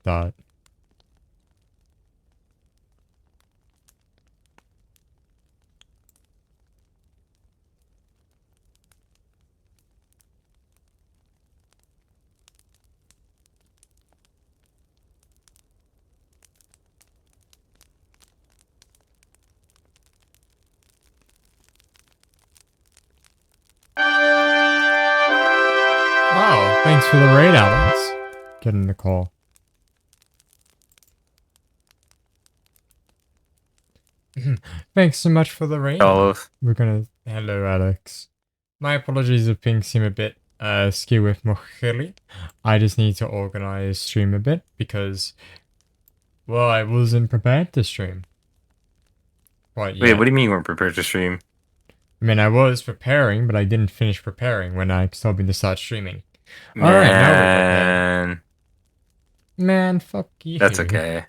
that. Oh, thanks for the raid, Alex. Getting the call. Thanks so much for the raid. Olive. We're gonna... Hello, Alex. My apologies if things seem a bit skew with Mohili. I just need to organize stream a bit because, well, I wasn't prepared to stream. Quite Wait, yet. what do you mean you weren't prepared to stream? I mean, I was preparing, but I didn't finish preparing when I told me to start streaming. Alright, now we're prepared. Man, Man, fuck you. that's okay.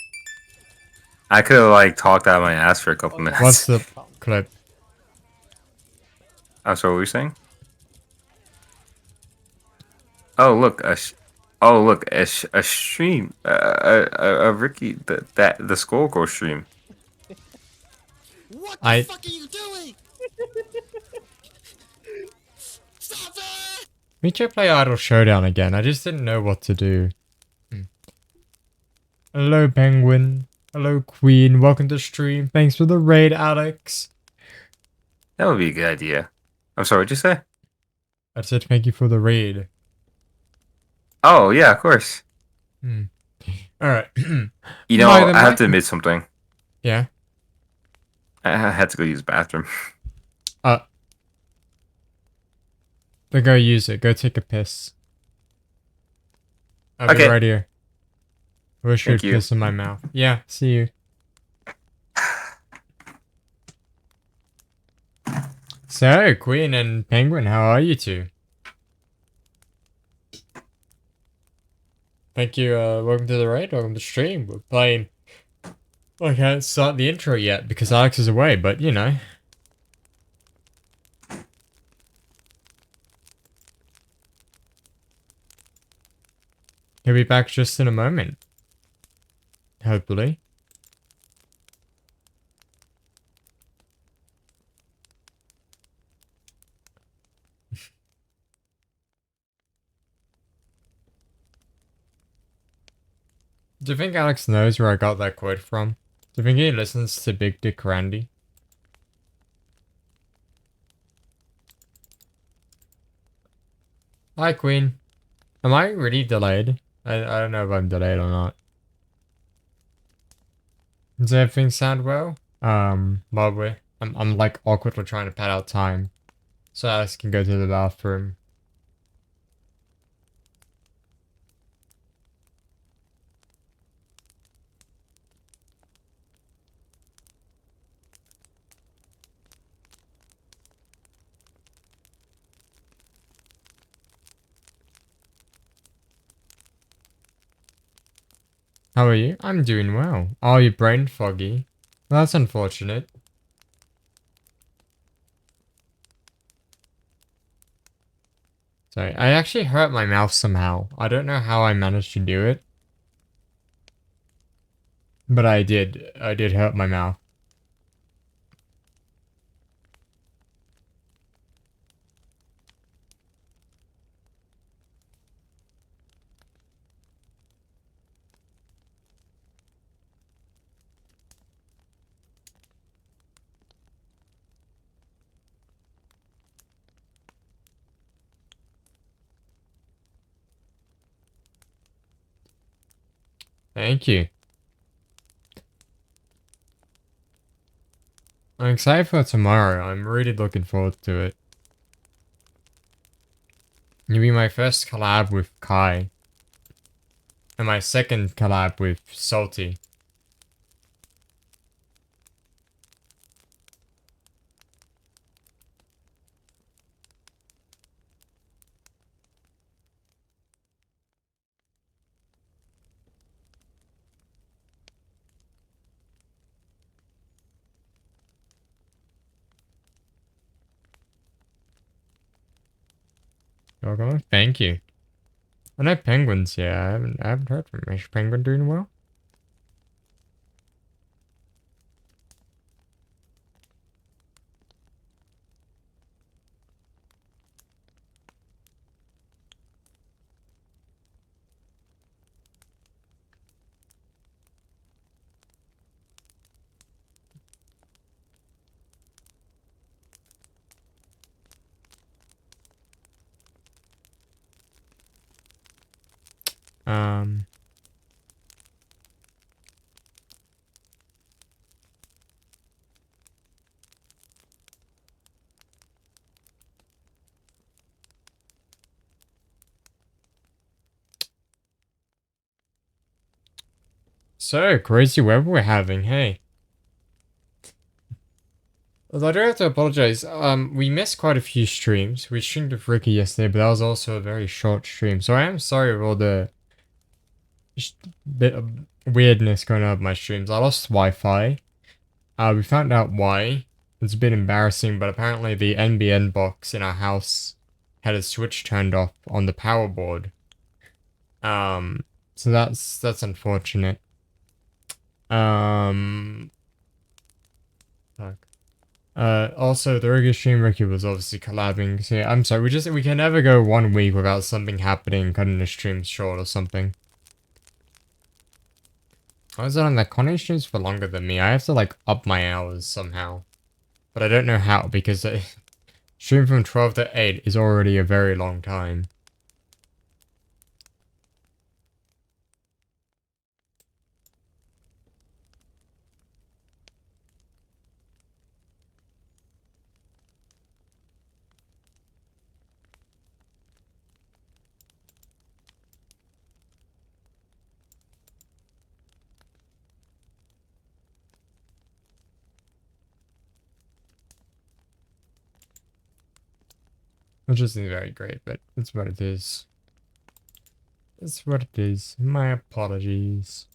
I could have like talked out of my ass for a couple What's minutes. the clip? I'm sorry, what were you saying? Oh look, oh look, a stream, a Ricky the Skullgirl stream. What the I... fuck are you doing? Stop it! Me try play Idle Showdown again. I just didn't know what to do. Hello, Penguin. Hello, Queen. Welcome to stream. Thanks for the raid, Alex. That would be a good idea. I'm sorry, what'd you say? I said thank you for the raid. Oh yeah, of course. Alright. You know, I have to admit something. Yeah? I had to go use the bathroom. Then go use it. Go take a piss. I'll be Okay. right here. I wish Thank you'd you. piss in my mouth. Yeah, see you. So, Queen and Penguin, how are you two? Thank you, welcome to the raid, welcome to stream. We're playing... Well, I can't start the intro yet because Alex is away, but you know. He'll be back just in a moment. Hopefully. Do you think Alex knows where I got that quote from? Do you think he listens to Big Dick Randy? Hi, Queen. Am I really delayed? I don't know if I'm delayed or not. Does everything sound well? While I'm like awkwardly trying to pad out time. So Alex can go to the bathroom. How are you? I'm doing well. Oh, you're brain foggy. Well, that's unfortunate. Sorry, I actually hurt my mouth somehow. I don't know how I managed to do it. But I did. I did hurt my mouth. Thank you. I'm excited for tomorrow. I'm really looking forward to it. You'll be my first collab with Kai. And my second collab with Salty. You're welcome. Thank you. I know Penguin's, yeah. I haven't heard from him. Is Penguin doing well? Um, so crazy weather we're having, hey. Although I do have to apologize, we missed quite a few streams. We streamed with Ricky yesterday, but that was also a very short stream. So I am sorry for all the bit of weirdness going on with my streams. I lost Wi-Fi. We found out why. It's a bit embarrassing, but apparently the NBN box in our house had a switch turned off on the power board. So that's unfortunate. Fuck. Also the regular stream Ricky was obviously collabing. So yeah, I'm sorry, we can never go 1 week without something happening, cutting the stream short or something. I was on that Connie streams for longer than me. I have to like up my hours somehow. But I don't know how because stream from 12 to 8 is already a very long time. Which isn't very great, but it's what it is. It's what it is. My apologies.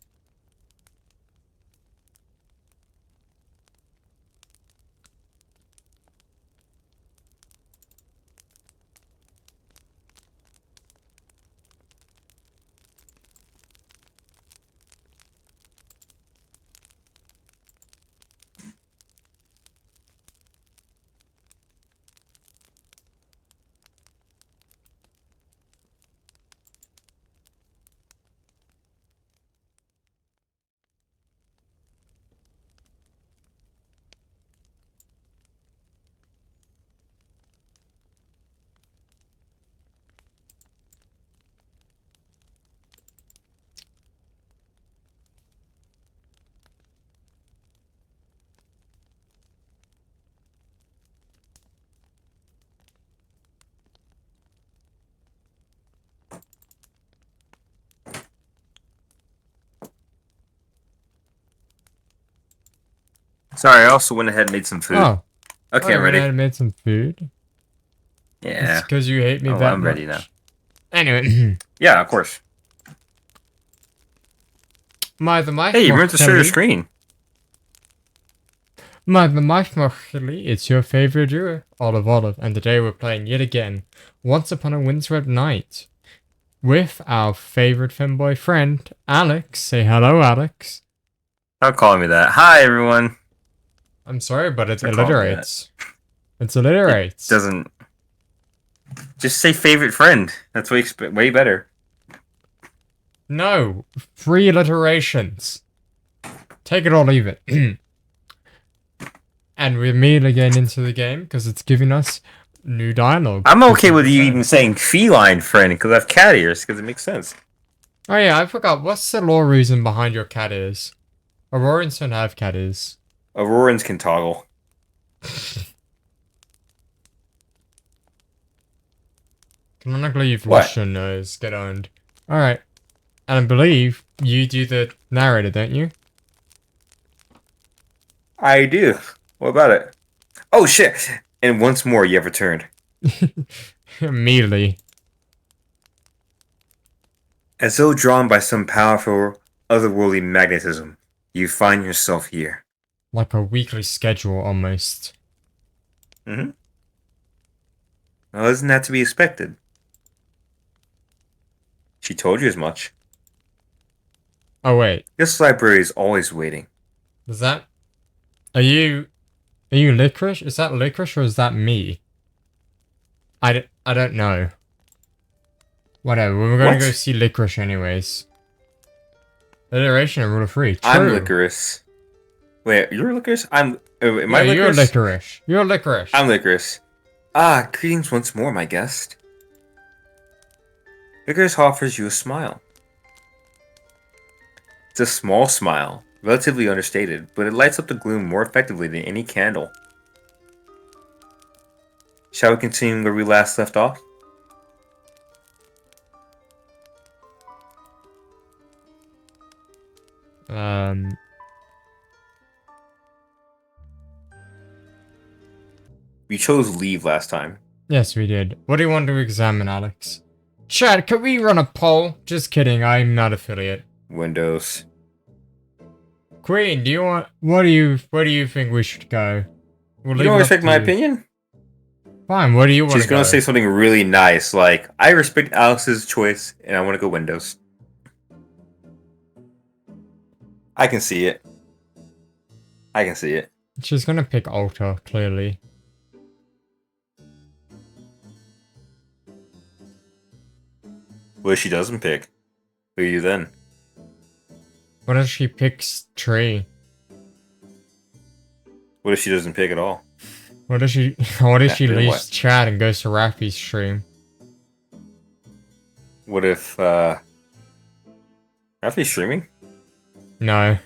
Sorry, I also went ahead and made some food. Oh, Okay, I'm I ready. made some food. It's Yeah. because you hate me Oh, that I'm much. ready now. Anyway, Yeah, of course. the mic. Hey, you meant to share your screen. The mic Mochili, it's your favorite duo, Olive, and today we're playing yet again Once Upon a Windswept Night with our favorite femboy friend, Alex. Say hello, Alex. Stop calling me that. Hi, everyone. I'm sorry, but it Don't call me alliterates. It alliterates. Doesn't. Just say favorite friend. That's way better. No, 3 alliterations. Take it or leave it. And we're immediately getting into the game because it's giving us new dialogue. I'm okay with you even saying feline friend because I have cat ears because it makes sense. Oh yeah, I forgot. What's the law reason behind your cat ears? Aurorans don't have cat ears. Aurorans can toggle. Canonically, you've What? lost your nose. Get owned. Alright. And I believe you do the narrator, don't you? I do. What about it? Oh, shit. And once more, you have returned. Immediately. As though drawn by some powerful, otherworldly magnetism, you find yourself here. Like a weekly schedule, almost. Mm-hmm. Well, isn't that to be expected? She told you as much. Oh wait, This library is always waiting. is that? Are you licorice? Is that licorice or is that me? I don't know. Whatever. We're gonna go What? see licorice anyways. Alliteration and rule of three. True. I'm licorice. Wait, you're licorice? Am Yeah, I you're licorice? licorice. You're licorice. I'm licorice. Ah, greetings once more, my guest. Licorice offers you a smile. It's a small smile, relatively understated, but it lights up the gloom more effectively than any candle. Shall we continue where we last left off? We chose leave last time. Yes, we did. What do you want to examine, Alex? Chad, could we run a poll? Just kidding, I'm not affiliate. Windows. Queen, do you want? Where do you think we should go? We'll You leave don't it up respect to my you. opinion? Fine. Where do you want She's to go? gonna say something really nice, like, I respect Alex's choice, and I want to go Windows. I can see it. I can see it. She's gonna pick Alta, clearly. What if she doesn't pick? Who are you then? What if she picks Tree? What if she doesn't pick at all? What if she? What if she Then leaves what? Chad and goes to Rafi's stream? What if, Rafi's streaming? No.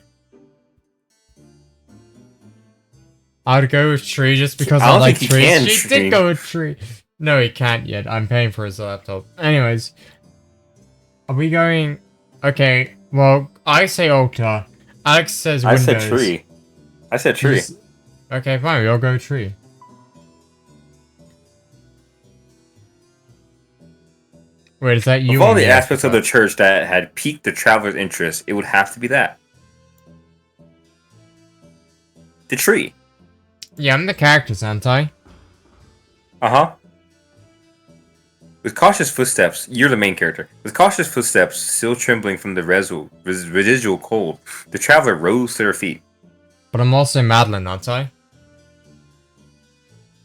I'd go with Tree just because I I, don't like think he Tree. can She stream. did go with Tree. No, he can't yet. I'm paying for his laptop. Anyways. Are we going... Okay, well, I say Alta. Alex says I Windows. said tree. I said tree. Just- Okay, fine. We all go Tree. Wait, is that you? Of all or the me? aspects of the church that had piqued the traveler's interest, it would have to be that. The tree. Yeah, I'm the characters, aren't I? Uh-huh. With cautious footsteps, you're the main character. With cautious footsteps still trembling from the residual cold, the traveler rose to her feet. But I'm also Madeline, aren't I?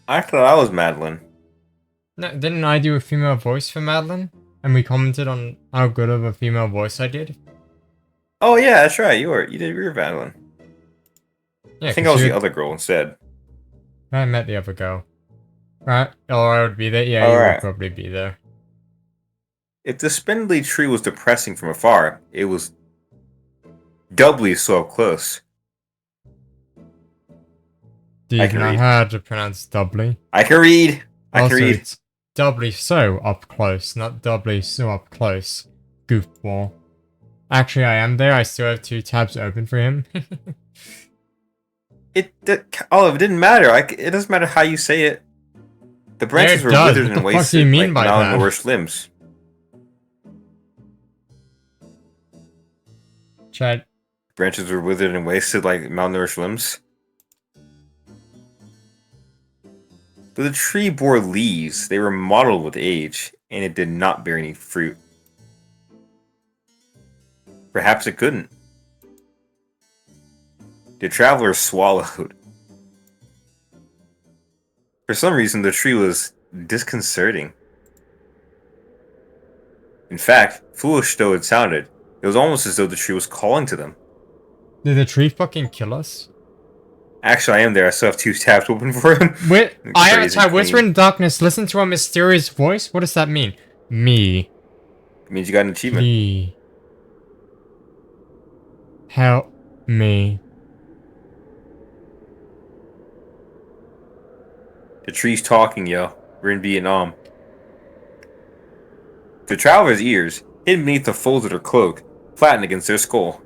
I thought I was Madeline. No, didn't I do a female voice for Madeline? And we commented on how good of a female voice I did? Oh yeah, that's right. You were Madeline. Yeah, I think I was the other girl instead. I met the other girl. Right? Or I would be there. Yeah, you Alright. would probably be there. If the spindly tree was depressing from afar, it was doubly so up close. Do you I even can know read. how to pronounce doubly? I can read. I Also, can read. it's doubly so up close, not doubly so up close. Goofball. Actually, I am there. I still have 2 tabs open for him. Olive, it didn't matter. It doesn't matter how you say it. The branches it were does. withered What and the fuck do you wasted, mean like by that? malnourished limbs. Chad, Branches were withered and wasted like malnourished limbs. But the tree bore leaves. They were mottled with age, and it did not bear any fruit. Perhaps it couldn't. The traveler swallowed. For some reason, the tree was disconcerting. In fact, foolish though it sounded, it was almost as though the tree was calling to them. did the tree fucking kill us? Actually, I am there. I still have 2 tabs open for him. I am Crazy type whisper queen. in the darkness, listen to a mysterious voice? What does that mean? Me. It means you got an achievement. Please. Help me. The tree's talking, yo. We're in Vietnam. The traveler's ears, hidden beneath the folds of their cloak, flattened against their skull.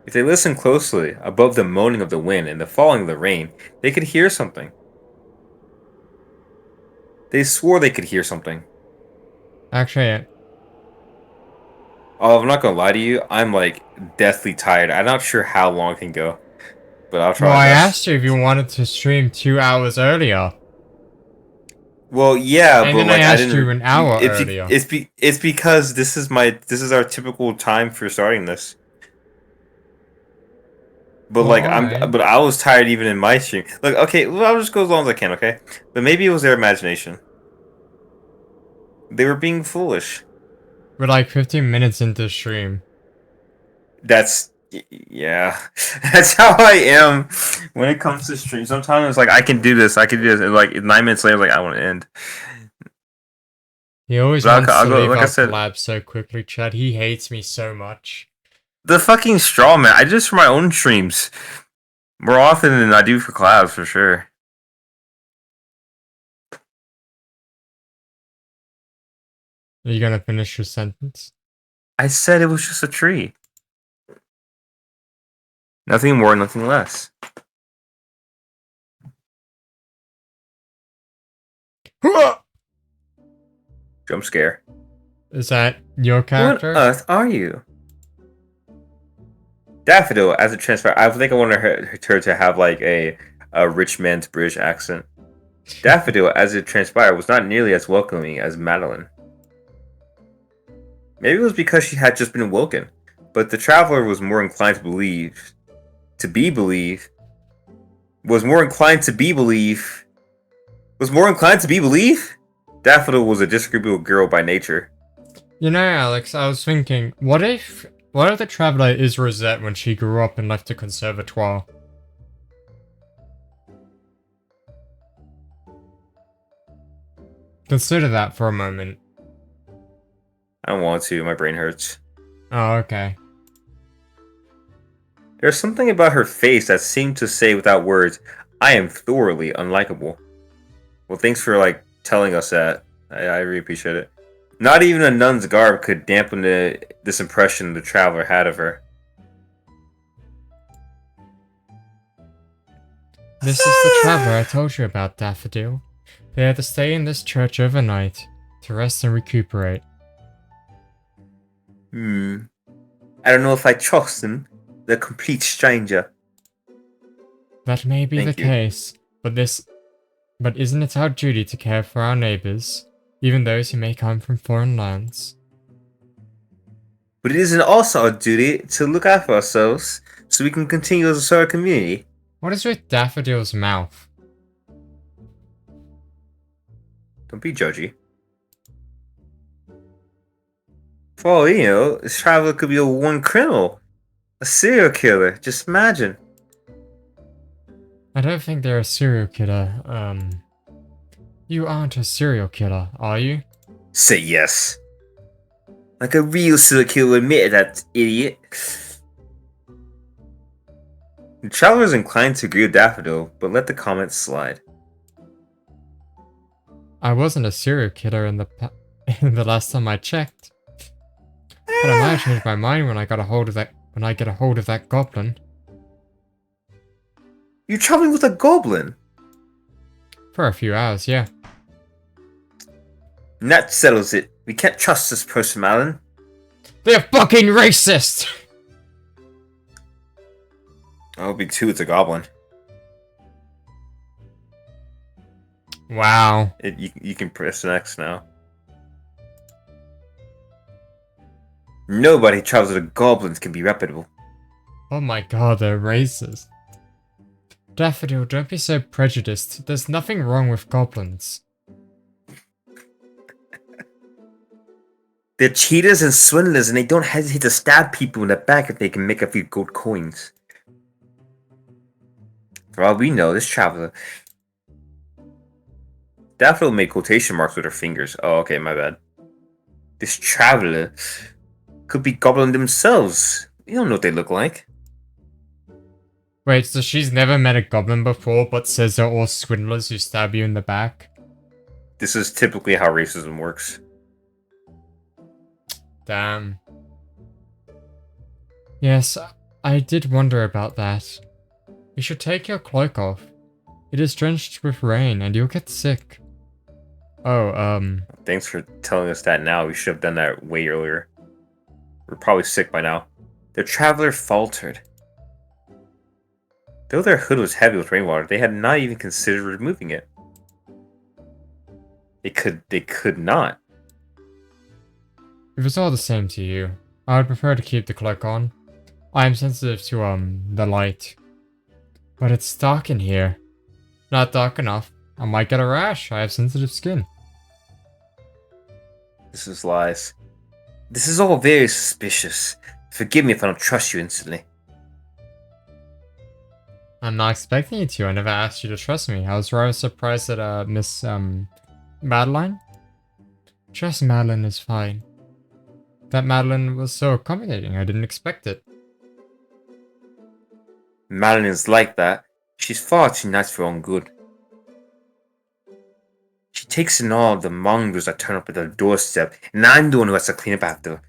If they listened closely, above the moaning of the wind and the falling of the rain, they could hear something. They swore they could hear something. Actually, Oh, I'm not gonna lie to you, I'm like deathly tired. I'm not sure how long it can go, but I'll try well, my I best. asked you if you wanted to stream 2 hours earlier. Well, yeah, And but then I like I asked you didn't. an hour It's earlier. it's because this is our typical time for starting this. But Well, like alright. but I was tired even in my stream. Like okay, well, I'll just go as long as I can. Okay, but maybe it was their imagination. They were being foolish. We're like 15 minutes into stream. Yeah, that's how I am when it comes to stream. Sometimes it's like I can do this, I can do this, and like 9 minutes later, like I want to end. He always But wants I'll to go. leave Like I our said, collab so quickly, Chad. He hates me so much. the fucking straw man. I do this for my own streams more often than I do for collabs for sure. Are you gonna finish your sentence? I said it was just a tree. Nothing more, nothing less. Jump scare. Is that your Who on character? earth are you? Daffodil, as a transfer, I think I wanted her to have like a rich man's British accent. Daffodil, as it transpired, was not nearly as welcoming as Madeline. Maybe it was because she had just been woken, but the traveler was more inclined was more inclined to be believe, Daffodil was a disagreeable girl by nature. You know, Alex, I was thinking, what if the traveler is Rosette when she grew up and left the conservatoire? Consider that for a moment. I don't want to, my brain hurts. Oh, okay. There's something about her face that seemed to say without words, I am thoroughly unlikable. Well, thanks for like telling us that. I really appreciate it. Not even a nun's garb could dampen this impression the traveler had of her. This is the traveler I told you about, Daffodil. They had to stay in this church overnight to rest and recuperate. I don't know if I trust him, the complete stranger. That may be Thank the you. case, but isn't it our duty to care for our neighbors, even those who may come from foreign lands? But it isn't also our duty to look after ourselves so we can continue as a sort of community. What is with Daffodil's mouth? Don't be judgy. For all you know, this traveler could be a one criminal. A serial killer, just imagine. I don't think they're a serial killer, You aren't a serial killer, are you? Say yes. Like a real serial killer admitted that, idiot. The traveler is inclined to agree with Daffodil, but let the comments slide. I wasn't a serial killer in the last time I checked. But I might have changed my mind when I get a hold of that goblin. You're traveling with a goblin? For a few hours, yeah. And that settles it. We can't trust this person, Alan. They're fucking racist! I hope you too, it's a goblin. Wow. You can press next now. Nobody who travels with goblins can be reputable. Oh my god, they're racist. Daffodil, don't be so prejudiced. There's nothing wrong with goblins. They're cheaters and swindlers, and they don't hesitate to stab people in the back if they can make a few gold coins. For all we know, this traveler... Daffodil made quotation marks with her fingers. Oh, okay, my bad. This traveler could be goblin themselves. You don't know what they look like. Wait, so she's never met a goblin before, but says they're all swindlers who stab you in the back? This is typically how racism works. Damn. Yes, I did wonder about that. You should take your cloak off. It is drenched with rain and you'll get sick. Oh, Thanks for telling us that now. We should have done that way earlier. We're probably sick by now. The traveler faltered. Though their hood was heavy with rainwater, they had not even considered removing it. They could not. If it's all the same to you, I would prefer to keep the cloak on. I am sensitive to, the light. But it's dark in here. Not dark enough. I might get a rash. I have sensitive skin. This is lies. This is all very suspicious. Forgive me if I don't trust you instantly. I'm not expecting you to. I never asked you to trust me. I was rather surprised that, Miss, Madeline? Trust Madeline is fine. That Madeline was so accommodating. I didn't expect it. Madeline is like that. She's far too nice for her own good. She takes in all the mongrels that turn up at the doorstep, and I'm the one who has to clean up after.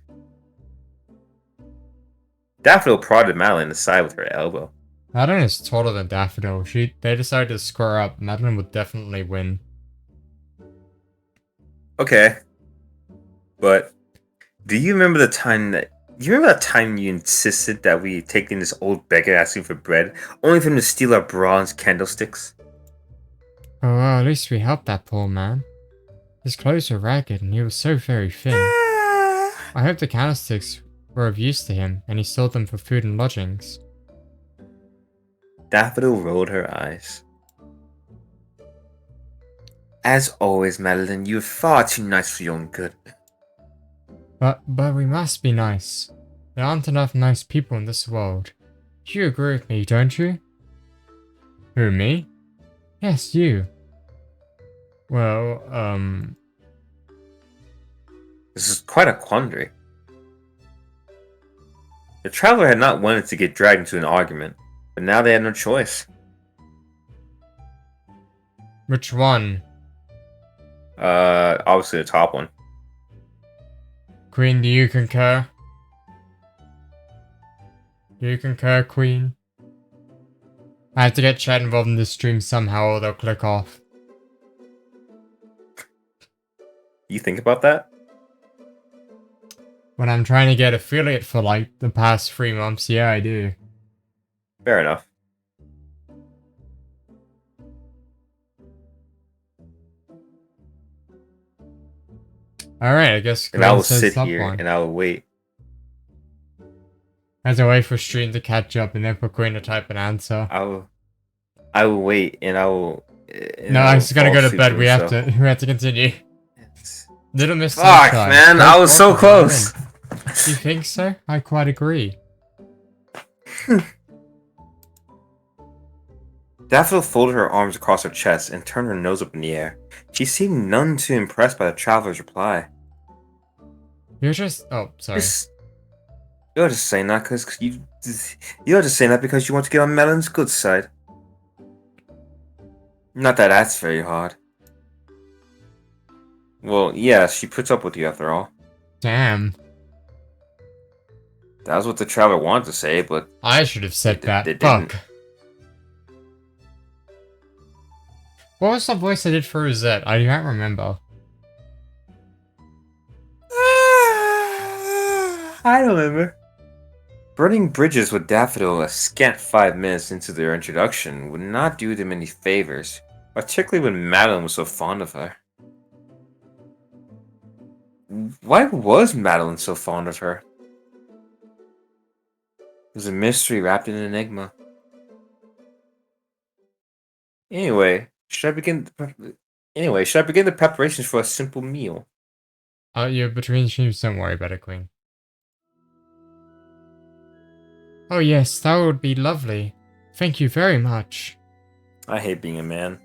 Daffodil prodded Madeline aside with her elbow. Madeline is taller than Daffodil. They decided to square up. Madeline would definitely win. Okay. But do you remember the time that you insisted that we take in this old beggar asking for bread, only for him to steal our bronze candlesticks? Oh, well, at least we helped that poor man. His clothes were ragged and he was so very thin. I hope the candlesticks were of use to him and he sold them for food and lodgings. Daffodil rolled her eyes. As always, Madeline, you're far too nice for your own good. But we must be nice. There aren't enough nice people in this world. You agree with me, don't you? Who, me? Yes, you. Well, This is quite a quandary. The traveler had not wanted to get dragged into an argument, but now they had no choice. which one? Obviously the top one. Queen, do you concur? Do you concur, Queen? I have to get chat involved in this stream somehow or they'll click off. You think about that? When I'm trying to get affiliate for like the past 3 months, yeah, I do. Fair enough. Alright, I guess And I Queen will says sit top here one. and I will wait. As I wait for stream to catch up and then for Queen to type an answer. I will wait and I will. No, I just gotta go to bed. We have to continue. Yes. Little Miss Fuck, Sunshine. man, Go I was so forth and close. win. You think so? I quite agree. Daffodil folded her arms across her chest and turned her nose up in the air. She seemed none too impressed by the traveler's reply. You're just... Oh, sorry. You're just saying that because you're just saying that because you want to get on Melon's good side. Not that that's very hard. Well, yeah, she puts up with you after all. Damn. That was what the traveler wanted to say, but I should have said that. they didn't. Fuck. What was the voice I did for Rosette? I can't remember. I don't remember. Burning bridges with Daffodil a scant 5 minutes into their introduction would not do them any favors, particularly when Madeline was so fond of her. Why was Madeline so fond of her? It was a mystery wrapped in an enigma. Anyway, should I begin the preparations for a simple meal? You're between streams, don't worry about it, Queen. Oh yes, that would be lovely. Thank you very much. I hate being a man.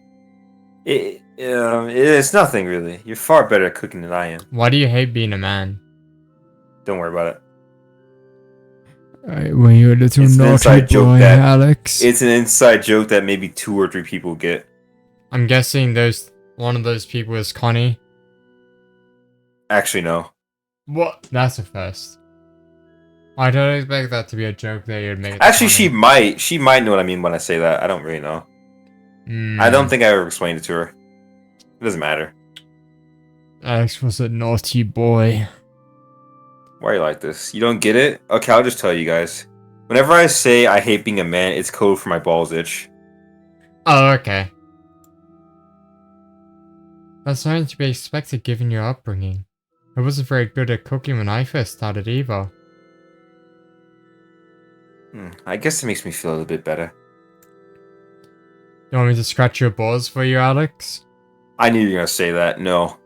It's nothing really. You're far better at cooking than I am. Why do you hate being a man? Don't worry about it. When you're a little It's an inside joke that Alex. it's an inside joke that maybe 2 or 3 people get. I'm guessing one of those people is Connie. Actually, no. What? That's a first. I don't expect that to be a joke that you'd make. Actually, she might know what I mean when I say that. I don't really know. I don't think I ever explained it to her. It doesn't matter. Alex was a naughty boy. Why are you like this? You don't get it? Okay, I'll just tell you guys. Whenever I say I hate being a man, it's code for my balls itch. Oh, okay. That's nothing to be expected given your upbringing. I wasn't very good at cooking when I first started either. I guess it makes me feel a little bit better. You want me to scratch your balls for you, Alex? I knew you were gonna say that. No.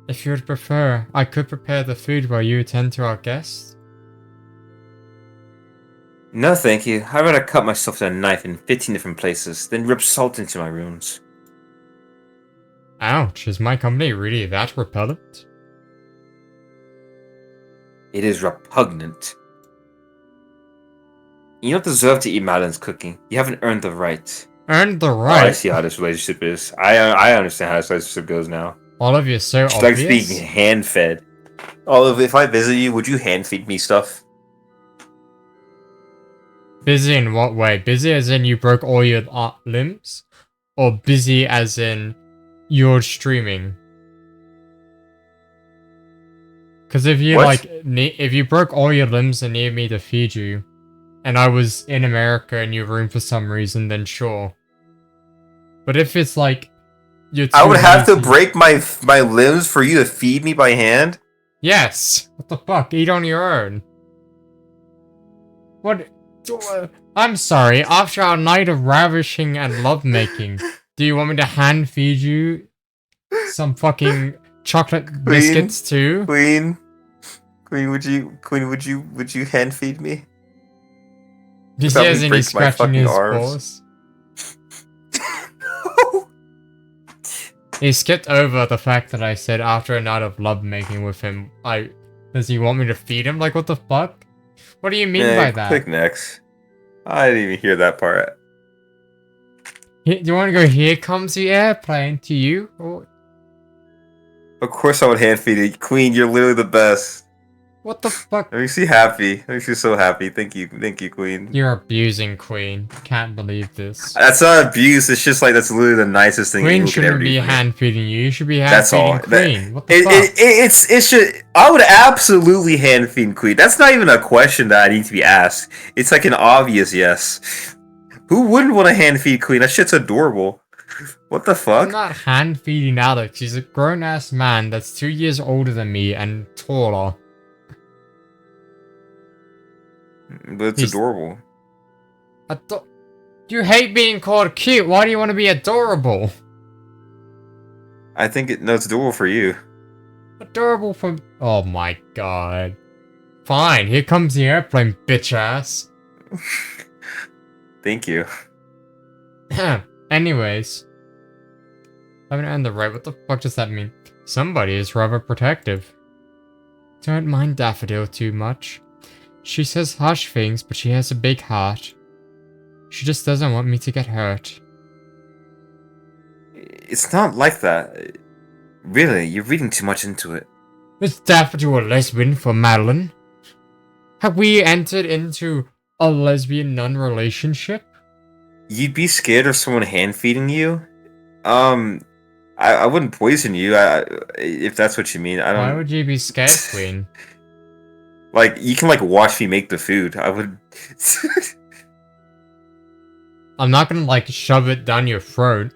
If you would prefer, I could prepare the food while you attend to our guests. No, thank you. I'd rather cut myself with a knife in 15 different places than rip salt into my wounds. Ouch, is my company really that repellent? It is repugnant. You don't deserve to eat Madeline's cooking. You haven't earned the right. Earned the Oh, I right. see how this relationship is. I understand how this relationship goes now. All of you are so She's like obvious. being hand-fed. Olive, if I visit you, would you hand-feed me stuff? Busy in what way? Busy as in you broke all your limbs? Or busy as in you're streaming? Because if you What? if you broke all your limbs and needed me to feed you, and I was in America in your room for some reason, then sure. But if it's like you're too I would have to lazy- break my limbs for you to feed me by hand? Yes. What the fuck? Eat on your own. What? I'm sorry. After our night of ravishing and lovemaking, do you want me to hand feed you some fucking chocolate biscuits too? Queen, would you hand feed me? Do you Without see me as in break he's my scratching fucking his arms? balls? He skipped over the fact that I said after a night of lovemaking with him, does he want me to feed him? Like, what the fuck? What do you mean by that? Click next. I didn't even hear that part. Do you want to go, here comes the airplane to you? Or Of course I would hand feed it. Queen, you're literally the best. what the fuck? That makes you happy. That makes you so happy. Thank you, Queen. You're abusing Queen. Can't believe this. That's not abuse. It's just like that's literally the nicest thing Queen you could ever shouldn't do be for me. hand feeding you. You should be hand That's all. feeding Queen. What the fuck? It should. I would absolutely hand feed Queen. That's not even a question that I need to be asked. It's like an obvious yes. Who wouldn't want to hand feed Queen? That shit's adorable. What the I'm fuck? not hand feeding Alex. He's a grown ass man that's 2 years older than me and taller. But it's He's- adorable. You hate being called cute. Why do you want to be adorable? I think it's adorable for you. Adorable for. Oh my god. Fine, here comes the airplane, bitch ass. Thank you. Anyways. I haven't earned the right. What the fuck does that mean? Somebody is rather protective. Don't mind Daffodil too much. She says harsh things, but she has a big heart. She just doesn't want me to get hurt. It's not like that. Really, you're reading too much into it. Is Daffodil a lesbian for Madeline? Have we entered into a lesbian nun relationship? You'd be scared of someone hand feeding you? I wouldn't poison you. If that's what you mean. I don't. Why would you be scared, Queen? Like you can like watch me make the food. I would. I'm not gonna like shove it down your throat.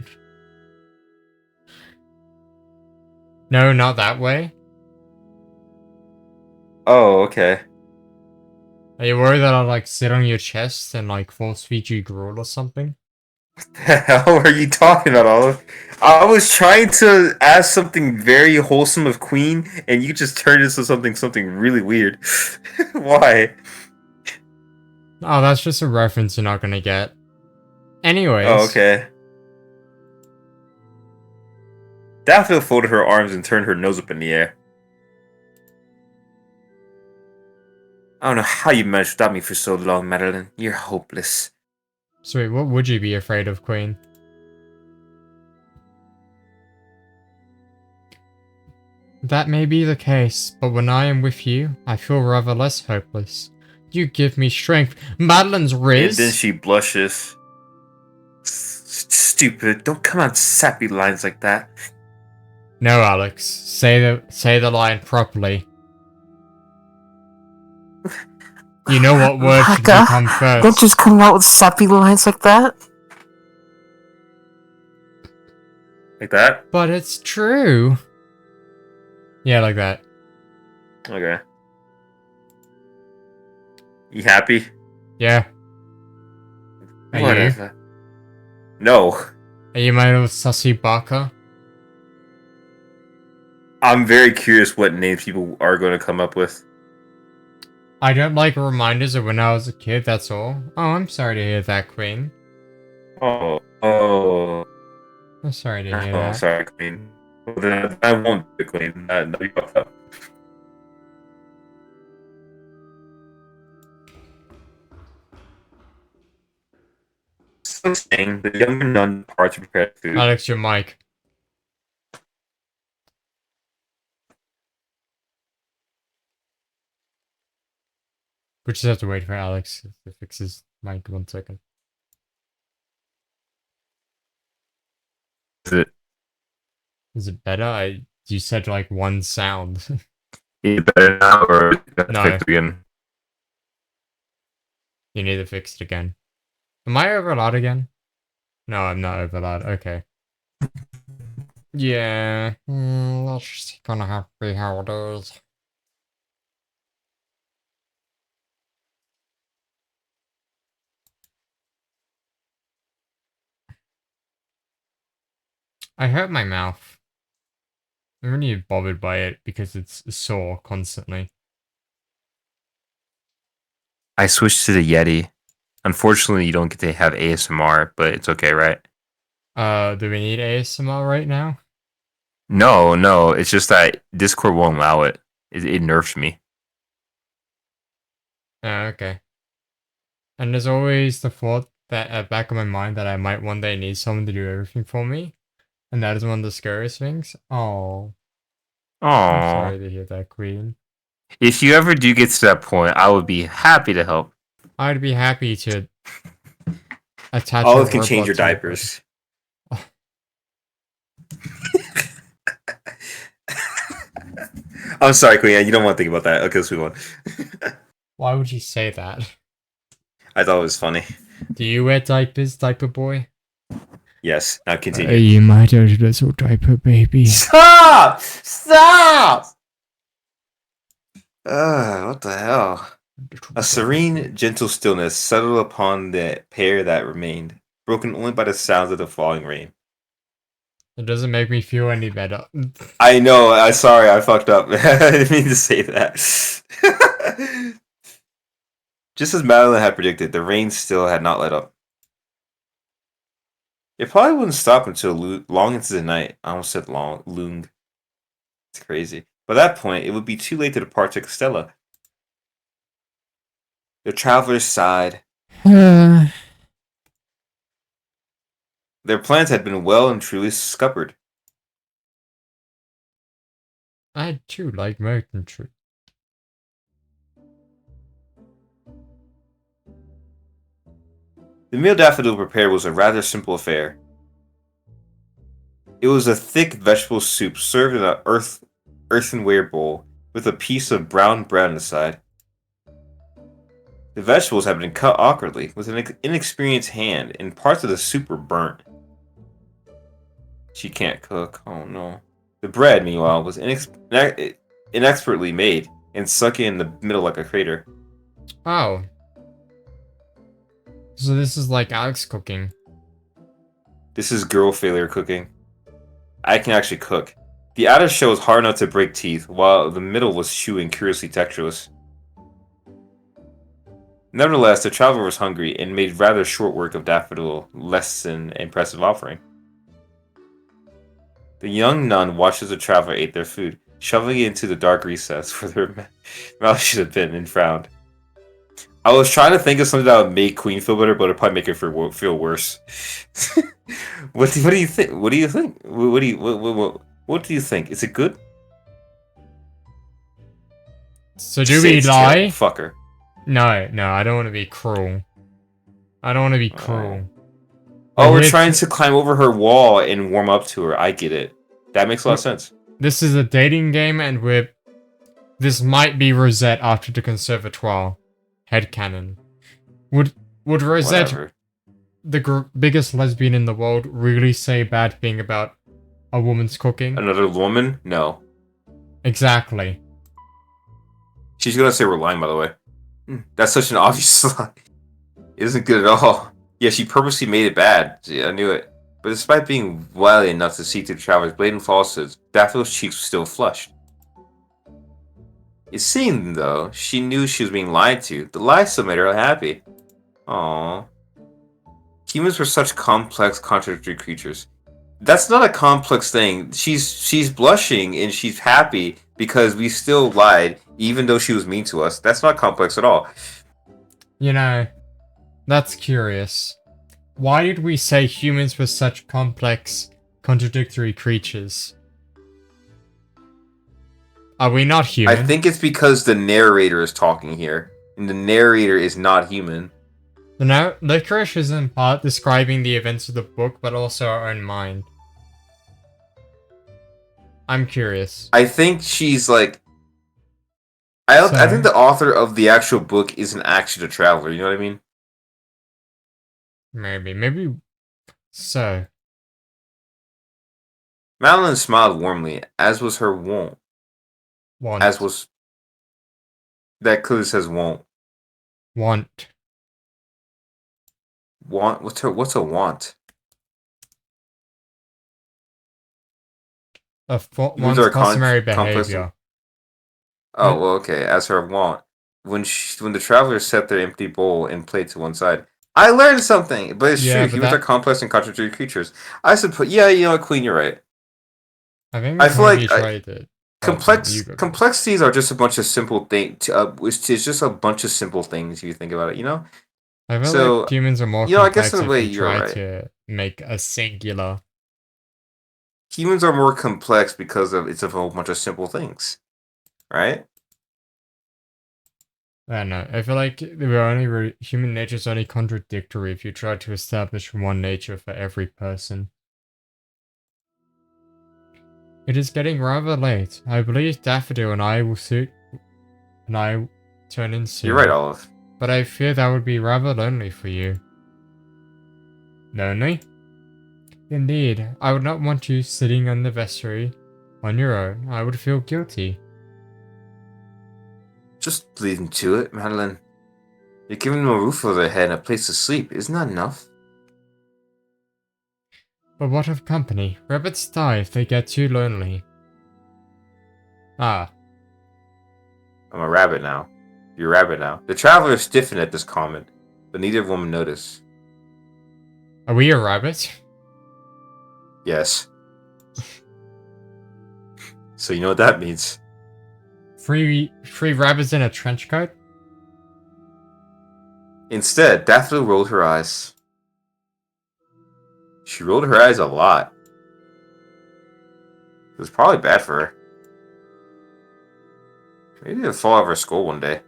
No, not that way. Oh, okay. Are you worried that I'll like sit on your chest and like force feed you gruel or something? What the hell are you talking about, Olive? I was trying to ask something very wholesome of Queen, and you just turned it into something really weird. Why? Oh, that's just a reference you're not gonna get. Anyways. Oh, okay. Daffodil folded her arms and turned her nose up in the air. I don't know how you managed without me for so long, Madeline. You're hopeless. Sweet, what would you be afraid of, Queen? That may be the case, but when I am with you, I feel rather less hopeless. You give me strength. Madeline's Riz. And then she blushes. Stupid. Don't come on sappy lines like that. No, Alex. Say the line properly. You know what word should come first. Don't just come out with sappy lines like that. I Like that? But it's true. Yeah, like that. Okay. You happy? Yeah. Are you? Whatever. No. Are you my little sussy baka? I'm very curious what names people are going to come up with. I don't like reminders of when I was a kid, that's all. Oh, I'm sorry to hear that, Queen. Oh. I'm sorry to hear Oh, that. sorry, Queen. Well, then I won't be the Queen. That'll be fucked up. So saying, the younger nun departs to prepare food. Alex, your mic. We just have to wait for Alex to fix his mic 1 second. Is it Is it better? You said like one sound. better now, or is it No. fixed again? You need to fix it again. Am I overloud again? No, I'm not overloud. Okay. Yeah. That's just gonna have to be how it is. I hurt my mouth. I'm really bothered by it because it's sore constantly. I switched to the Yeti. Unfortunately, you don't get to have ASMR, but it's okay, right? Do we need ASMR right now? No, it's just that Discord won't allow it. It nerfed me. Oh, okay. And there's always the thought that at back of my mind that I might one day need someone to do everything for me. And that is one of the scariest things. Oh, I'm Aww. sorry to hear that, Queen. If you ever do get to that point, I would be happy to help. I'd be happy to attach Olive a can change robot your to your diapers. I'm sorry, Queen. You don't want to think about that. Okay, let's move on. Why would you say that? I thought it was funny. Do you wear diapers, diaper boy? Yes. Now Are continue. you my dirty little diaper baby? Stop! Stop! What the hell? A serene, gentle stillness settled upon the pair that remained, broken only by the sounds of the falling rain. It doesn't make me feel any better. I know. I'm sorry. I fucked up. I didn't mean to say that. Just as Madeline had predicted, the rain still had not let up. It probably wouldn't stop until long into the night. I almost said lung. It's crazy. By that point, it would be too late to depart to Castella. The travelers sighed. Their plans had been well and truly scuppered. I too like merchantry. The meal Daffodil prepared was a rather simple affair. It was a thick vegetable soup served in an earthenware bowl with a piece of brown bread on the side. The vegetables had been cut awkwardly with an inexperienced hand, and parts of the soup were burnt. She can't cook. Oh no. The bread, meanwhile, was inexpertly made and stuck in the middle like a crater. Oh. So this is like Alex cooking. This is girl failure cooking. I can actually cook. The outer shell was hard enough to break teeth, while the middle was chewy and curiously textureless. Nevertheless, the traveler was hungry and made rather short work of Daffodil, less than impressive offering. The young nun watched as the traveler ate their food, shoveling it into the dark recess where their mouth should have been, and frowned. I was trying to think of something that would make Queen feel better, but it'd probably make her feel worse. What do you think? What do you think? What do you think? Is it good? So do we lie? Fuck her. No, I don't want to be cruel. I don't want to be cruel. Oh, we're trying to climb over her wall and warm up to her. I get it. That makes a lot of sense. This is a dating game, and this might be Rosette after the conservatoire. Headcanon. Would Rosette, Whatever. the biggest lesbian in the world, really say a bad thing about A woman's cooking. Another woman? No. Exactly. She's gonna say we're lying, by the way. That's such an obvious lie. It isn't good at all. Yeah, she purposely made it bad. Yeah, I knew it. But despite being wily enough to see through Traveler's blatant falsehoods, Daffodil's cheeks were still flushed. It seemed, though, she knew she was being lied to. The lie still made her happy. Aww. Humans were such complex, contradictory creatures. That's not a complex thing. She's blushing and she's happy because we still lied, even though she was mean to us. That's not complex at all. You know, that's curious. Why did we say humans were such complex, contradictory creatures? Are we not human? I think it's because the narrator is talking here, and the narrator is not human. The licorice is in part describing the events of the book, but also our own mind. I'm curious. I think she's like... I think the author of the actual book isn't actually the Traveler, you know what I mean? Maybe. So. Madeline smiled warmly, as was her wont. Want. As was... That clearly says won't. Want. Want? What's a want? One's are customary complex- behavior. Oh, well, okay. As her want. When the Traveler set their empty bowl and plate to one side. I learned something! But it's true, humans are complex and contradictory creatures. I suppose... Yeah, you know what, Queen, you're right. I feel like tried it. Complexities are just a bunch of simple things. It's just a bunch of simple things if you think about it, you know? I feel like humans are more complex, I guess in a way if you you're try right. to make a singular. Humans are more complex because it's a whole bunch of simple things. Right? I don't know. I feel like human nature is only contradictory if you try to establish one nature for every person. It is getting rather late. I believe Daffodil and I turn in soon. You're right, Olive. But I fear that would be rather lonely for you. Lonely? Indeed, I would not want you sitting in the vestry on your own. I would feel guilty. Just lead them to it, Madeline. You're giving them a roof over their head and a place to sleep. Isn't that enough? But what of company? Rabbits die if they get too lonely. Ah. I'm a rabbit now. You're a rabbit now. The Traveler stiffened at this comment, but neither woman noticed. Are we a rabbit? Yes. So you know what that means. Three rabbits in a trench coat? Instead, Daffodil rolled her eyes. She rolled her eyes a lot. It was probably bad for her. Maybe it'll fall out of her skull one day.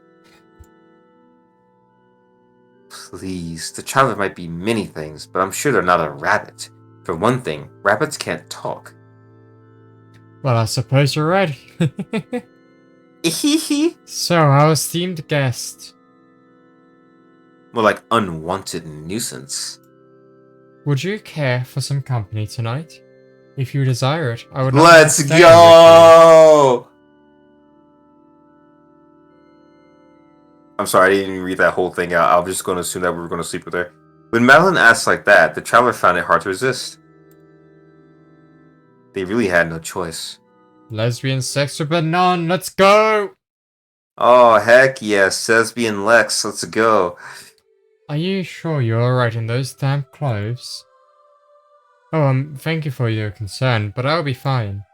Please, the Traveler might be many things, but I'm sure they're not a rabbit. For one thing, rabbits can't talk. Well, I suppose you're right. So, our esteemed guest. More like unwanted nuisance. Would you care for some company tonight? If you desire it, I would love Let's to stay go! I'm sorry, I didn't even read that whole thing out. I was just going to assume that we were going to sleep with her. When Madeline asked like that, the Traveler found it hard to resist. They really had no choice. Lesbian sex but none, let's go! Oh, heck yes, Lesbian Lex, let's go. Are you sure you're alright in those damp clothes? Oh, thank you for your concern, but I'll be fine.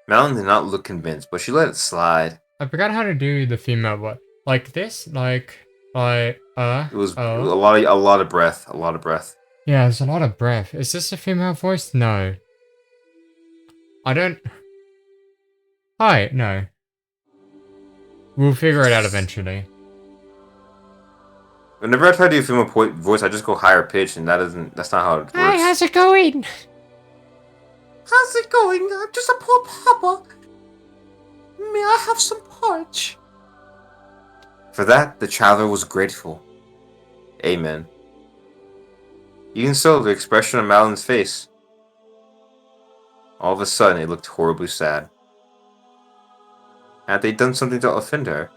Madeline did not look convinced, but she let it slide. I forgot how to do the female voice. Like this? Like, It was a lot of breath, a lot of breath. Yeah, there's a lot of breath. Is this a female voice? No. I don't... Hi, no. We'll figure it out eventually. Whenever I try to do a female voice, I just go higher pitch, and that's not how it works. Hi, how's it going? How's it going? I'm just a poor papa. May I have some porridge? For that, the Traveler was grateful. Amen. Even so, the expression on Madeline's face All of a sudden, it looked horribly sad. Had they done something to offend her?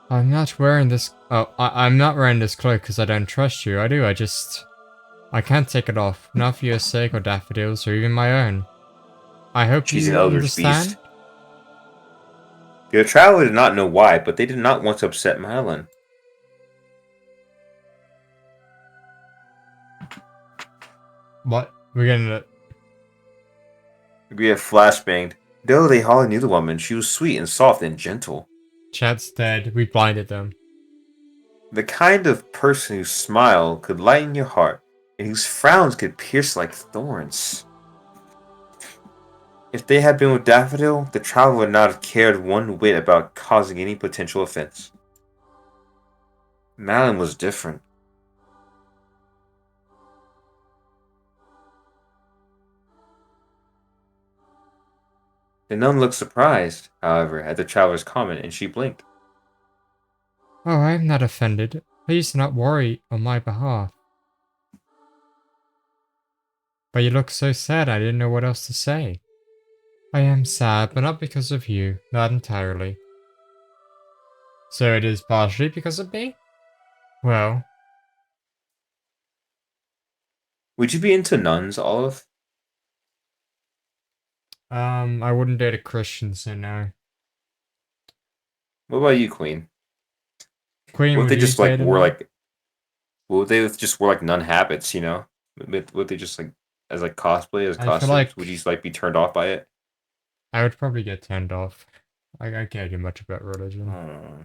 I'm not wearing this. Oh, I'm not wearing this cloak because I don't trust you. I can't take it off. Not for your sake or Daffodil's or even my own. I hope She's an you eldritch beast. understand. The traveler did not know why, but they did not want to upset Madeline. What? We're gonna. We have flashbanged. Though they hardly knew the woman, she was sweet and soft and gentle. Chat's dead. We blinded them. The kind of person whose smile could lighten your heart, and whose frowns could pierce like thorns. If they had been with Daffodil, the traveler would not have cared one whit about causing any potential offense. Madeline was different. The nun looked surprised, however, at the traveler's comment, and she blinked. Oh, I'm not offended. Please do not worry on my behalf. But you look so sad, I didn't know what else to say. I am sad, but not because of you. Not entirely. So it is partially because of me? Well, Would you be into nuns, Olive? I wouldn't date a Christian, so no. What about you, Queen? Queen, What if would they you just like date a wore nun? like? What if they just wore like nun habits? You know, would they just like as like cosplay as I feel costumes? like Would you just like be turned off by it? I would probably get turned off. I can't do much about religion. Hmm.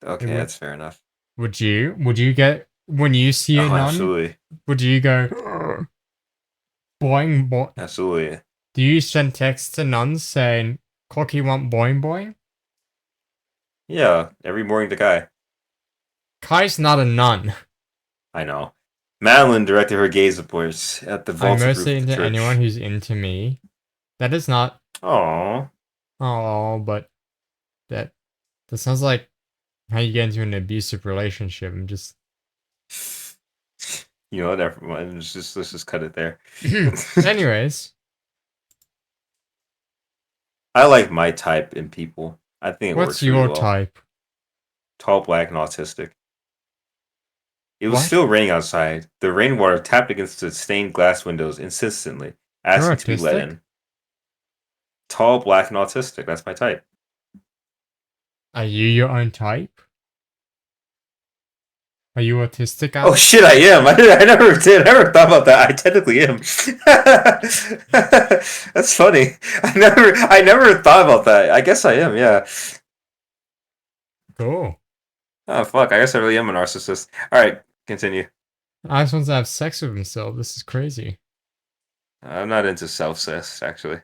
It Okay, would. that's fair enough. Would you? Would you get when you see a Oh, nun? absolutely, Would you go boing boing? absolutely. Do you send texts to nuns saying "Cocky want boing boing"? Yeah, every morning to Kai. Kai's not a nun. I know. Madeline directed her gaze upwards at the I'm vaulted roof mostly of the into anyone church. who's into me. That is not. Aww. Oh, but that that sounds like how you get into an abusive relationship. I'm just. You know, never mind. Let's just cut it there. Anyways, I like my type in people. I think it what's works really your well. type? Tall, black, and autistic. It was What? still raining outside. The rainwater tapped against the stained glass windows insistently, You're asking to be let autistic? in. Tall, black, and autistic. That's my type. Are you your own type? Are you autistic, Oh Alex? shit, I am. I never did. I never thought about that. I technically am. That's funny. I never thought about that. I guess I am. Yeah. Cool. Oh fuck. I guess I really am a narcissist. All right, continue. I just want to have sex with himself. This is crazy. I'm not into self-cess actually.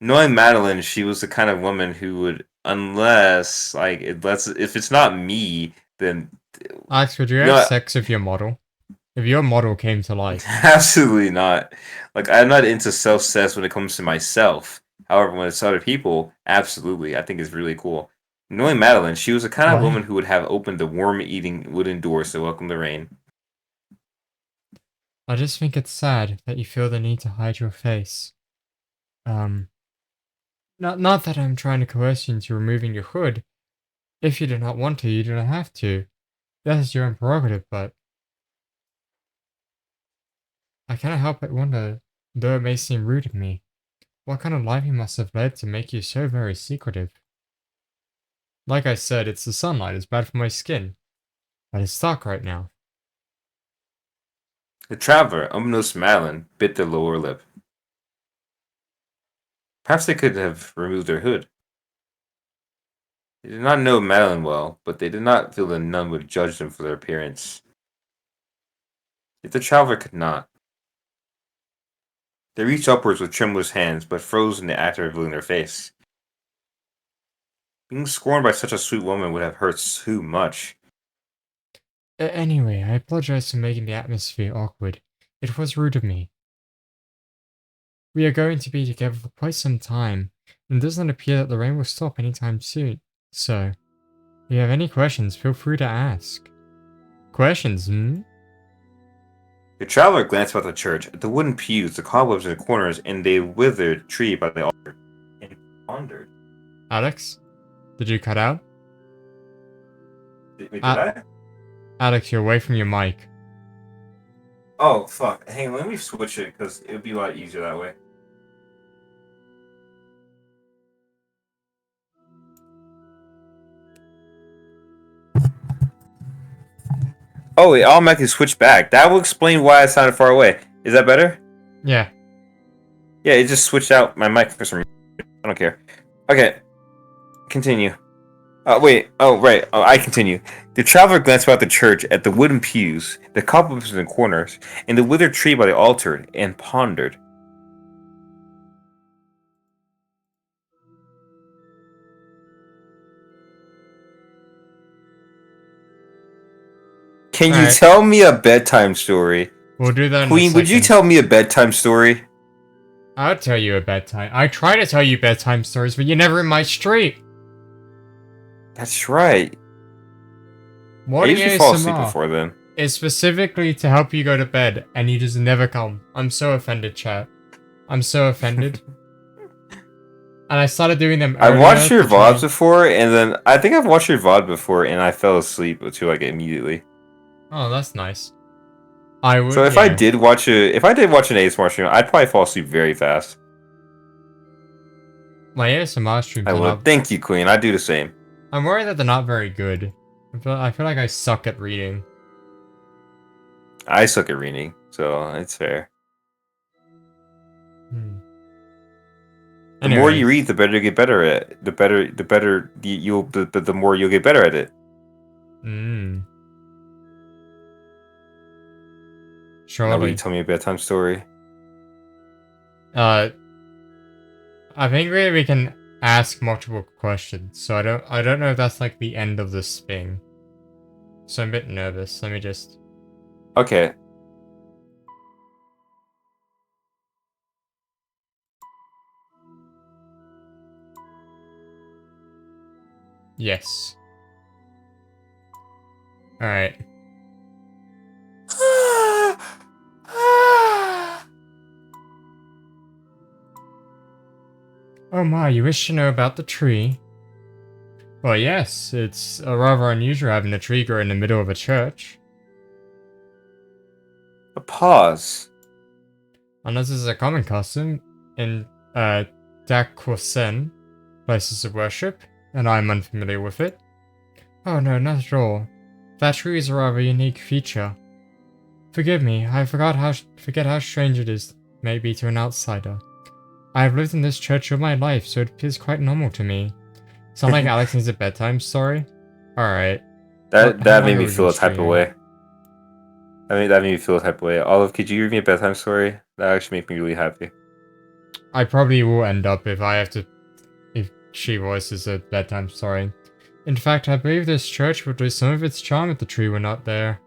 Knowing Madeline, she was the kind of woman who would, unless like, if it's not me, then Alex, would you have no, sex with your model? If your model came to life. absolutely not. Like, I'm not into self-cess when it comes to myself. However, when it's other people, absolutely, I think it's really cool. Knowing Madeline, she was the kind of What? woman who would have opened the worm-eating wooden doors to welcome the rain. I just think it's sad that you feel the need to hide your face. Not that I'm trying to coerce you into removing your hood. If you do not want to, you do not have to. That is your own prerogative, but I cannot help but wonder, though it may seem rude of me, what kind of life you must have led to make you so very secretive. Like I said, it's the sunlight, it's bad for my skin. But it's dark right now. The traveler, unbeknownst to Madeline, bit their lower lip. Perhaps they could have removed their hood. They did not know Madeline well, but they did not feel the nun would judge them for their appearance. Yet the traveler could not. They reached upwards with tremulous hands, but froze in the act of revealing their face. Being scorned by such a sweet woman would have hurt too much. Anyway, I apologize for making the atmosphere awkward. It was rude of me. We are going to be together for quite some time, and it doesn't appear that the rain will stop anytime soon. So, if you have any questions, feel free to ask. Questions, hmm? The traveler glanced about the church, at the wooden pews, the cobwebs in the corners, and the withered tree by the altar, and pondered. Alex? Did you cut out? Wait, did Uh, I? Alex, you're away from your mic. Oh, fuck. Hang on, let me switch it, because it would be a lot easier that way. Oh, it automatically switched back. That will explain why I sounded far away. Is that better? Yeah. Yeah, it just switched out my mic for some reason. I don't care. Okay. Continue. Wait. Oh, right. Oh, I continue. The traveler glanced about the church at the wooden pews, the cobwebs in the corners, and the withered tree by the altar, and pondered. Can you Alright. tell me a bedtime story? We'll do that in a Queen, would you second. tell me a bedtime story? I'll tell you a bedtime. I try to tell you bedtime stories, but you're never in my street. That's right. I Morning usually fall asleep ASMR before then. is specifically to help you go to bed, and you just never come. I'm so offended, chat. I'm so offended. And I started doing them I earlier watched your to try- VODs before, and then I think I've watched your VOD before, and I fell asleep too, like immediately. Oh, that's nice. I would. So if I did watch an ASMR stream, I'd probably fall asleep very fast. My ASMR streams I are would. not. Thank you, Queen. I do the same. I'm worried that they're not very good. I feel like I suck at reading. I suck at reading, so it's fair. The more you read, the better you get better at it. The more you'll get better at it. Mm. Now, will Surely. you tell me a bedtime story? I think we can ask multiple questions. So I don't know if that's like the end of the spin. So I'm a bit nervous. Let me just. Okay. Yes. Alright. Oh my, you wish to know about the tree? Well, yes, it's rather unusual having a tree grow in the middle of a church. A pause. Unless this is a common custom in Dakwesen, places of worship, and I'm unfamiliar with it. Oh no, not at all. That tree is a rather unique feature. Forgive me, I forget how strange it is, maybe to an outsider. I have lived in this church all my life, so it appears quite normal to me. Sound like Alex needs a bedtime story? Alright. That made me feel a type of way. That made me feel a type of way. Olive, could you read me a bedtime story? That actually made me really happy. I probably will end up if she voices a bedtime story. In fact, I believe this church would lose some of its charm if the tree were not there.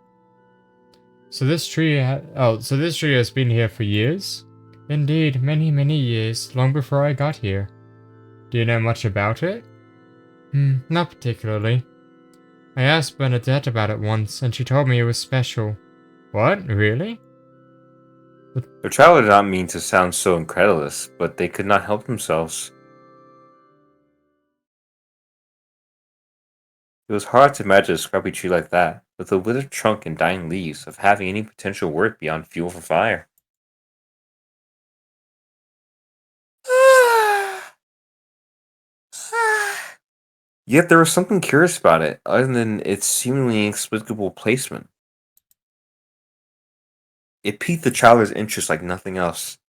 So this tree has been here for years? Indeed, many, many years, long before I got here. Do you know much about it? Not particularly. I asked Bernadette about it once, and she told me it was special. What? Really? The traveler did not mean to sound so incredulous, but they could not help themselves. It was hard to imagine a scrappy tree like that, with a withered trunk and dying leaves, of having any potential worth beyond fuel for fire. Yet there was something curious about it, other than its seemingly inexplicable placement. It piqued the traveler's interest like nothing else.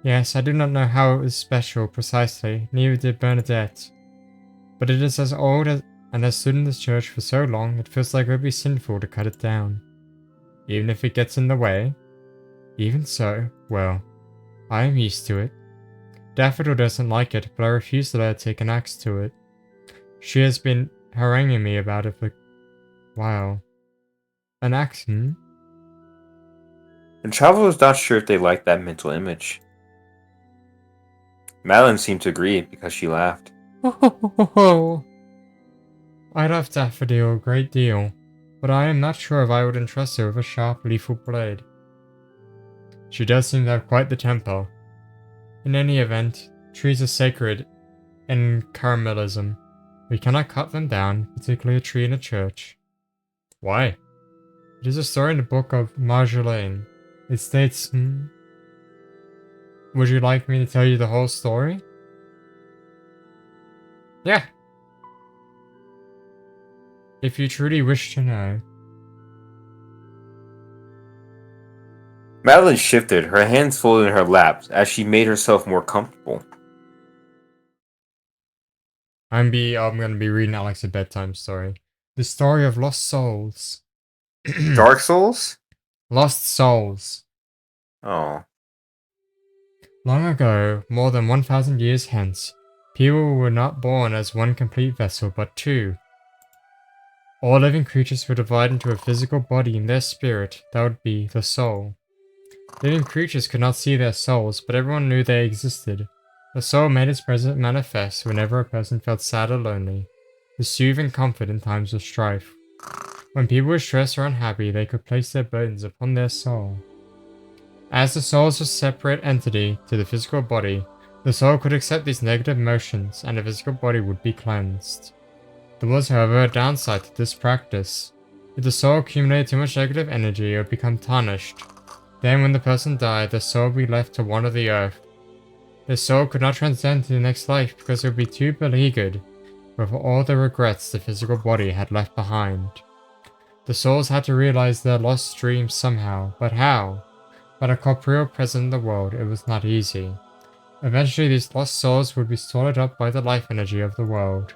Yes, I do not know how it was special precisely, neither did Bernadette. But it is as old as and has stood in this church for so long, it feels like it would be sinful to cut it down. Even if it gets in the way. Even so, well, I am used to it. Daffodil doesn't like it, but I refuse to let her take an axe to it. She has been haranguing me about it for a while. An axe, The traveler was not sure if they liked that mental image. Madeline seemed to agree because she laughed. I love Daffodil a great deal, but I am not sure if I would entrust her with a sharp, lethal blade. She does seem to have quite the temper. In any event, trees are sacred in caramelism. We cannot cut them down, particularly a tree in a church. Why? It is a story in the book of Marjolaine. It states, Would you like me to tell you the whole story? Yeah. If you truly wish to know. Madeline shifted, her hands folded in her lap as she made herself more comfortable. I'm gonna be reading Alex a bedtime story. The story of lost souls. Dark Souls? Lost souls. Oh. Long ago, more than 1,000 years hence, people were not born as one complete vessel, but two. All living creatures were divided into a physical body and their spirit, that would be the soul. Living creatures could not see their souls, but everyone knew they existed. The soul made its presence manifest whenever a person felt sad or lonely, to soothe and comfort in times of strife. When people were stressed or unhappy, they could place their burdens upon their soul. As the soul is a separate entity to the physical body, the soul could accept these negative emotions and the physical body would be cleansed. There was, however, a downside to this practice. If the soul accumulated too much negative energy, it would become tarnished. Then when the person died, the soul would be left to wander the earth. The soul could not transcend to the next life because it would be too beleaguered with all the regrets the physical body had left behind. The souls had to realize their lost dreams somehow, but how? But a corporeal presence in the world, it was not easy. Eventually these lost souls would be swallowed up by the life energy of the world.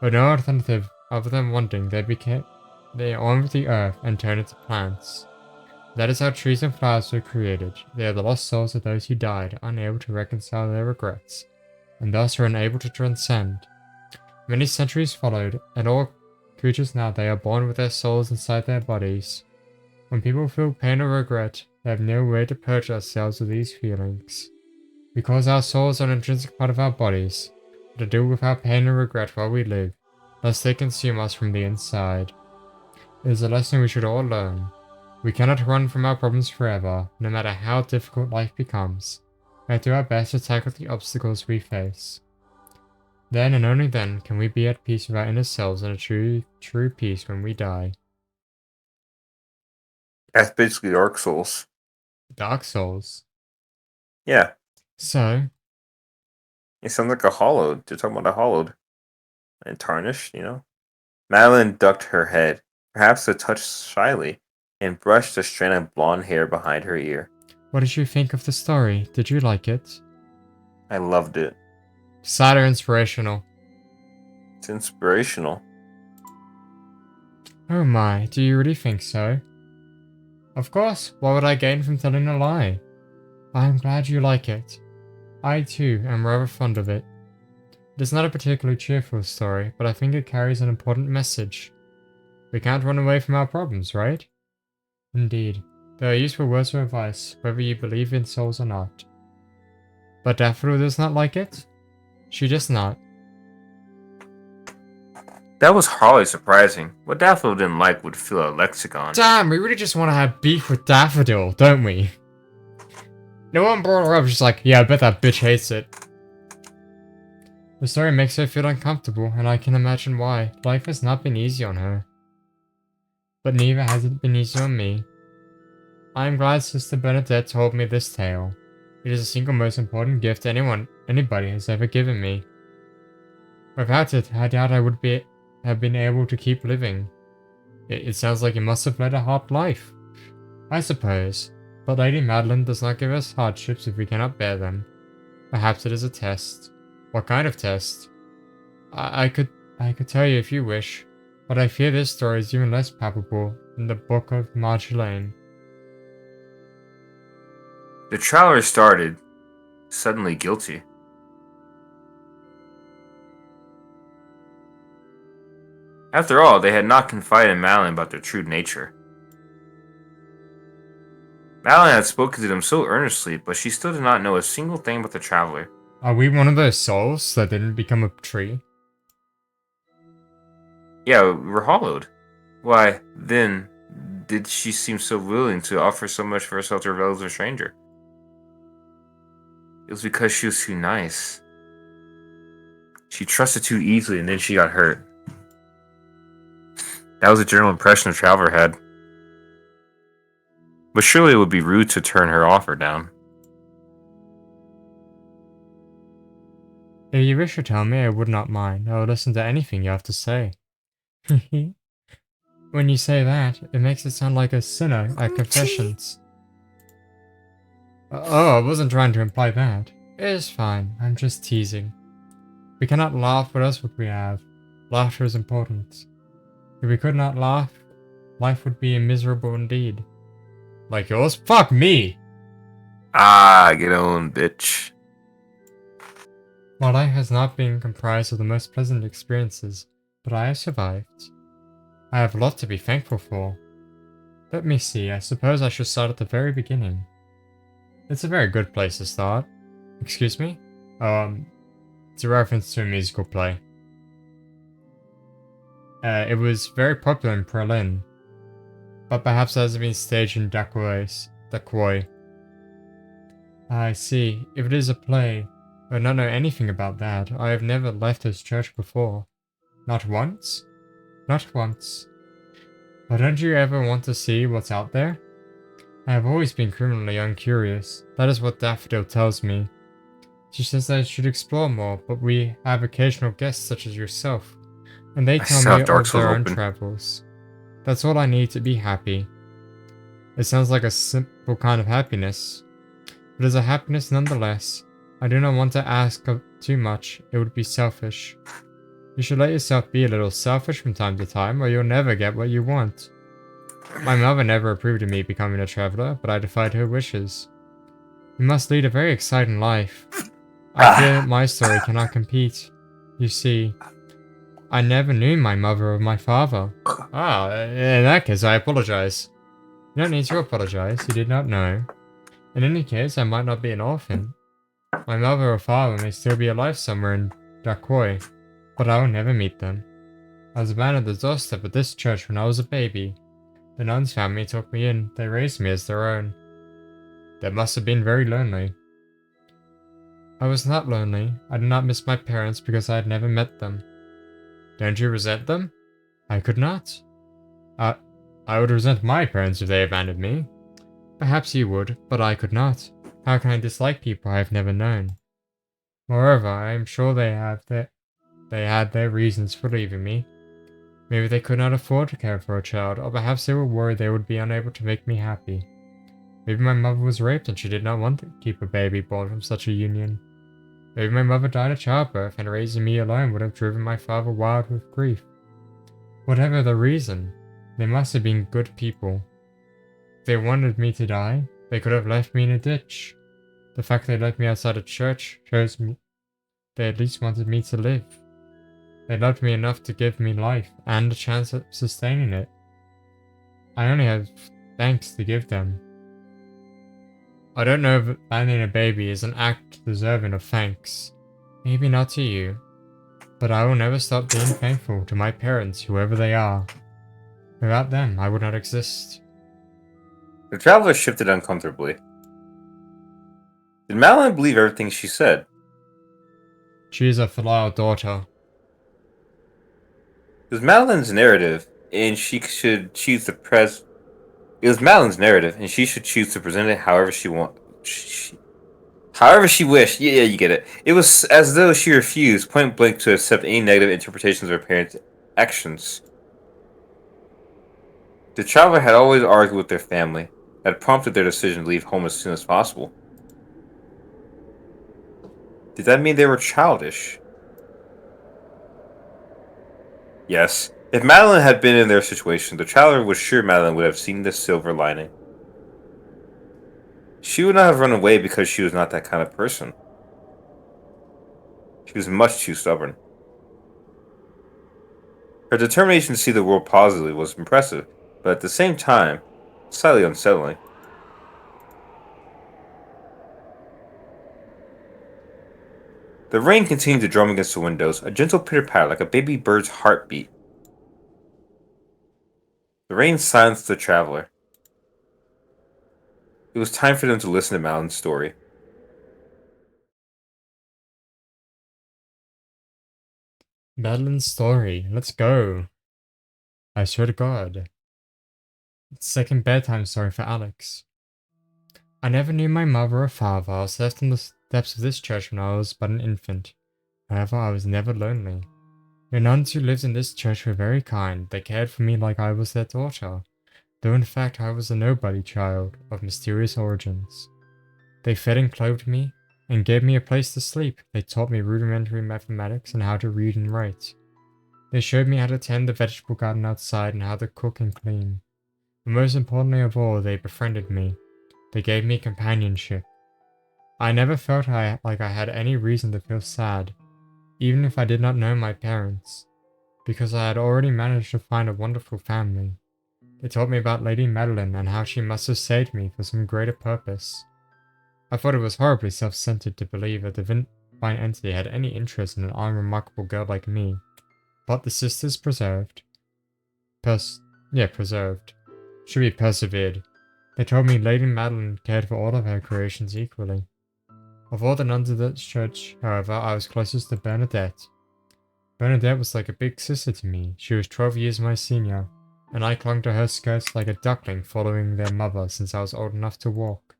With no alternative other than wanting, they armed with the earth and turned into plants. That is how trees and flowers were created. They are the lost souls of those who died, unable to reconcile their regrets, and thus are unable to transcend. Many centuries followed, and all creatures now they are born with their souls inside their bodies. When people feel pain or regret, they have no way to purge ourselves of these feelings. Because our souls are an intrinsic part of our bodies, to deal with our pain and regret while we live, lest they consume us from the inside. It is a lesson we should all learn. We cannot run from our problems forever, no matter how difficult life becomes. We have to do our best to tackle the obstacles we face. Then and only then can we be at peace with our inner selves and a true peace when we die. That's basically Dark Souls. Dark Souls. Yeah. So, It sounds like a hollowed. You're talking about a hollowed. And tarnished, you know? Madeline ducked her head, perhaps a touch shyly, and brushed a strand of blonde hair behind her ear. what did you think of the story? Did you like it? I loved it. Sad or inspirational? It's inspirational. Oh my, do you really think so? Of course, what would I gain from telling a lie? I am glad you like it. I too am rather fond of it. It is not a particularly cheerful story, but I think it carries an important message. We can't run away from our problems, right? Indeed, they are useful words of advice, whether you believe in souls or not. But Daffodil does not like it? She does not. That was hardly surprising. What Daffodil didn't like would fill a lexicon. Damn, we really just want to have beef with Daffodil, don't we? No one brought her up, just like, yeah, I bet that bitch hates it. The story makes her feel uncomfortable, and I can imagine why. Life has not been easy on her. But neither has it been easy on me. I am glad Sister Bernadette told me this tale. It is the single most important gift anybody has ever given me. Without it, I doubt I would have been able to keep living. It sounds like you must have led a hard life. I suppose, but Lady Madeline does not give us hardships if we cannot bear them. Perhaps it is a test. What kind of test? I could tell you if you wish, but I fear this story is even less palpable than the Book of Marjolaine. The traveler started, suddenly guilty. After all, they had not confided in Madeline about their true nature. Madeline had spoken to them so earnestly, but she still did not know a single thing about the traveler. Are we one of those souls that didn't become a tree? Yeah, we were hollowed. Why, then, did she seem so willing to offer so much for herself to a relative stranger? It was because she was too nice. She trusted too easily and then she got hurt. That was a general impression the traveler had. But surely it would be rude to turn her offer down. If you wish to tell me, I would not mind. I will listen to anything you have to say. When you say that, it makes it sound like a sinner at confessions. Oh, I wasn't trying to imply that. It is fine, I'm just teasing. We cannot laugh with us what we have. Laughter is important. If we could not laugh, life would be miserable indeed. Like yours? Fuck me! Ah, get on, bitch. My life has not been comprised of the most pleasant experiences, but I have survived. I have a lot to be thankful for. Let me see, I suppose I should start at the very beginning. It's a very good place to start. Excuse me? It's a reference to a musical play. It was very popular in Berlin, but perhaps it hasn't been staged in Dacoy. I see. If it is a play, I do not know anything about that. I have never left this church before. Not once? Not once. But don't you ever want to see what's out there? I have always been criminally uncurious. That is what Daffodil tells me. She says I should explore more, but we have occasional guests such as yourself, and they tell me of their own travels. That's all I need to be happy. It sounds like a simple kind of happiness, but it is a happiness nonetheless. I do not want to ask of too much, it would be selfish. You should let yourself be a little selfish from time to time, or you'll never get what you want. My mother never approved of me becoming a traveler, but I defied her wishes. You must lead a very exciting life. I fear that my story cannot compete. You see, I never knew my mother or my father. Ah, in that case, I apologize. You don't need to apologize, you did not know. In any case, I might not be an orphan. My mother or father may still be alive somewhere in Dacoy, but I will never meet them. I was a man at the doorstep of this church when I was a baby. The nuns found me and took me in. They raised me as their own. They must have been very lonely. I was not lonely. I did not miss my parents because I had never met them. Don't you resent them? I could not. I would resent my parents if they abandoned me. Perhaps you would, but I could not. How can I dislike people I have never known? Moreover, I am sure they had their reasons for leaving me. Maybe they could not afford to care for a child, or perhaps they were worried they would be unable to make me happy. Maybe my mother was raped and she did not want to keep a baby born from such a union. Maybe my mother died of childbirth and raising me alone would have driven my father wild with grief. Whatever the reason, they must have been good people. If they wanted me to die, they could have left me in a ditch. The fact they left me outside a church shows me they at least wanted me to live. They loved me enough to give me life and a chance at sustaining it. I only have thanks to give them. I don't know if abandoning a baby is an act deserving of thanks. Maybe not to you. But I will never stop being thankful to my parents, whoever they are. Without them, I would not exist. The traveler shifted uncomfortably. Did Madeline believe everything she said? She is a filial daughter. It was Madeline's narrative, and she should choose to It was Madeline's narrative, and she should choose to present it however she however she wished. Yeah, you get it. It was as though she refused, point blank, to accept any negative interpretations of her parents' actions. The traveler had always argued with their family, had prompted their decision to leave home as soon as possible. Did that mean they were childish? Yes. If Madeline had been in their situation, the traveler was sure Madeline would have seen the silver lining. She would not have run away because she was not that kind of person. She was much too stubborn. Her determination to see the world positively was impressive, but at the same time, slightly unsettling. The rain continued to drum against the windows, a gentle pitter-patter like a baby bird's heartbeat. The rain silenced the traveler. It was time for them to listen to Madeline's story. Madeline's story. Let's go. I swear to God. Second bedtime story for Alex. I never knew my mother or father. I was left in the steps of this church when I was but an infant. However, I was never lonely. The nuns who lived in this church were very kind. They cared for me like I was their daughter, though in fact I was a nobody child of mysterious origins. They fed and clothed me, and gave me a place to sleep. They taught me rudimentary mathematics and how to read and write. They showed me how to tend the vegetable garden outside and how to cook and clean. But most importantly of all, they befriended me. They gave me companionship. I never felt like I had any reason to feel sad, even if I did not know my parents, because I had already managed to find a wonderful family. They taught me about Lady Madeline and how she must have saved me for some greater purpose. I thought it was horribly self-centered to believe that the divine entity had any interest in an unremarkable girl like me, but the sisters preserved. Preserved. Should be persevered. They told me Lady Madeline cared for all of her creations equally. Of all the nuns of that church, however, I was closest to Bernadette. Bernadette was like a big sister to me. She was 12 years my senior, and I clung to her skirts like a duckling following their mother since I was old enough to walk.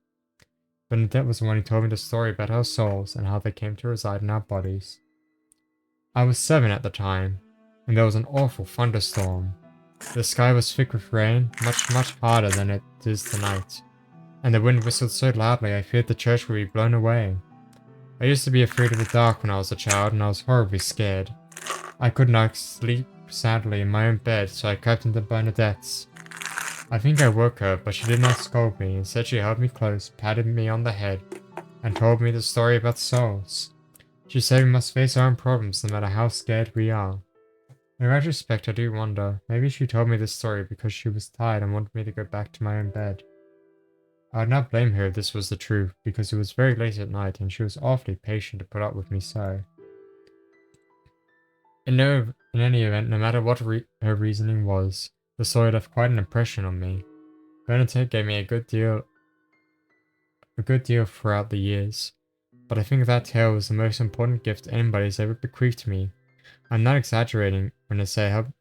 Bernadette was the one who told me the story about our souls and how they came to reside in our bodies. I was 7 at the time, and there was an awful thunderstorm. The sky was thick with rain, much harder than it is tonight, and the wind whistled so loudly I feared the church would be blown away. I used to be afraid of the dark when I was a child, and I was horribly scared. I could not sleep soundly in my own bed, so I crept into Bernadette's. I think I woke her, but she did not scold me. Instead, she held me close, patted me on the head, and told me the story about souls. She said we must face our own problems no matter how scared we are. In retrospect, I do wonder, maybe she told me this story because she was tired and wanted me to go back to my own bed. I would not blame her if this was the truth, because it was very late at night and she was awfully patient to put up with me so. In any event, no matter what her reasoning was, the story left quite an impression on me. Bernadette gave me a good deal throughout the years, but I think that tale was the most important gift anybody has ever bequeathed to me. I'm not exaggerating when I say it helped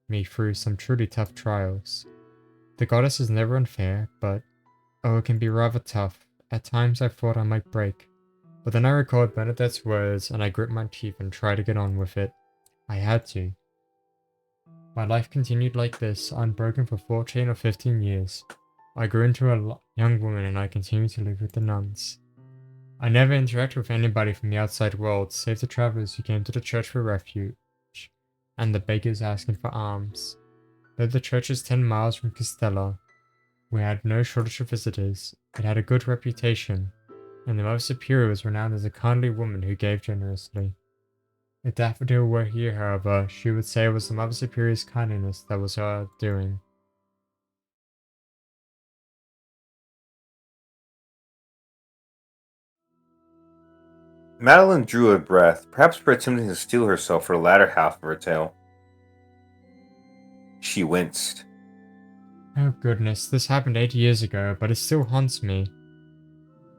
me through some truly tough trials. The goddess is never unfair, but oh, it can be rather tough. At times I thought I might break, but then I recalled Bernadette's words and I grit my teeth and tried to get on with it. I had to. My life continued like this, unbroken for 14 or 15 years. I grew into a young woman and I continued to live with the nuns. I never interacted with anybody from the outside world, save the travelers who came to the church for refuge, and the beggars asking for alms. Though the church is 10 miles from Castella, we had no shortage of visitors. It had a good reputation, and the Mother Superior was renowned as a kindly woman who gave generously. If Daffodil were here, however, she would say it was the Mother Superior's kindness that was her doing. Madeline drew a breath, perhaps attempting to steel herself for the latter half of her tale. She winced. Oh goodness, this happened 8 years ago, but it still haunts me.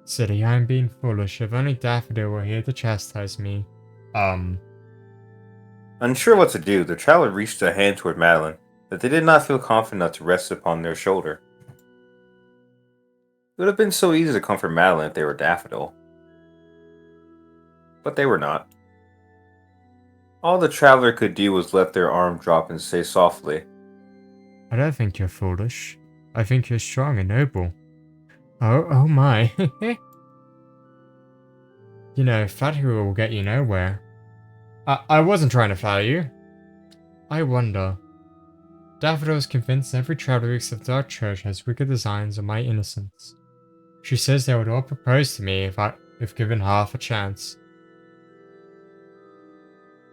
Silly, I am being foolish. If only Daffodil were here to chastise me. Unsure what to do, the traveler reached a hand toward Madeline, but they did not feel confident enough to rest upon their shoulder. It would have been so easy to comfort Madeline if they were Daffodil. But they were not. All the traveler could do was let their arm drop and say softly, I don't think you're foolish. I think you're strong and noble. Oh my. You know, flattery will get you nowhere. I wasn't trying to flatter you. I wonder. Daffodil is convinced every traveler except our church has wicked designs on my innocence. She says they would all propose to me if given half a chance.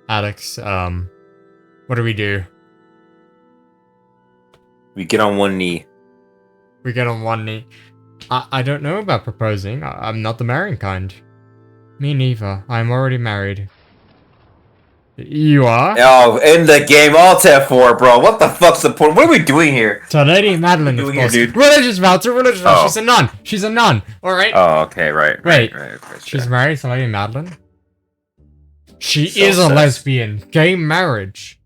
Alex, what do we do? we get on one knee. We get on one knee. I don't know about proposing. I'm not the marrying kind. Me neither. I'm already married. You are? Oh, in the game, Alt F4, bro. What the fuck's the point? What are we doing here? So Lady Madeline, of What are you course. doing here, dude? Religious vow to religious vow. Oh. She's a nun. She's a nun. Alright? Oh, okay, right. Wait. Okay, She's sure. married to Lady Madeline? She So is a sus. lesbian. Gay marriage.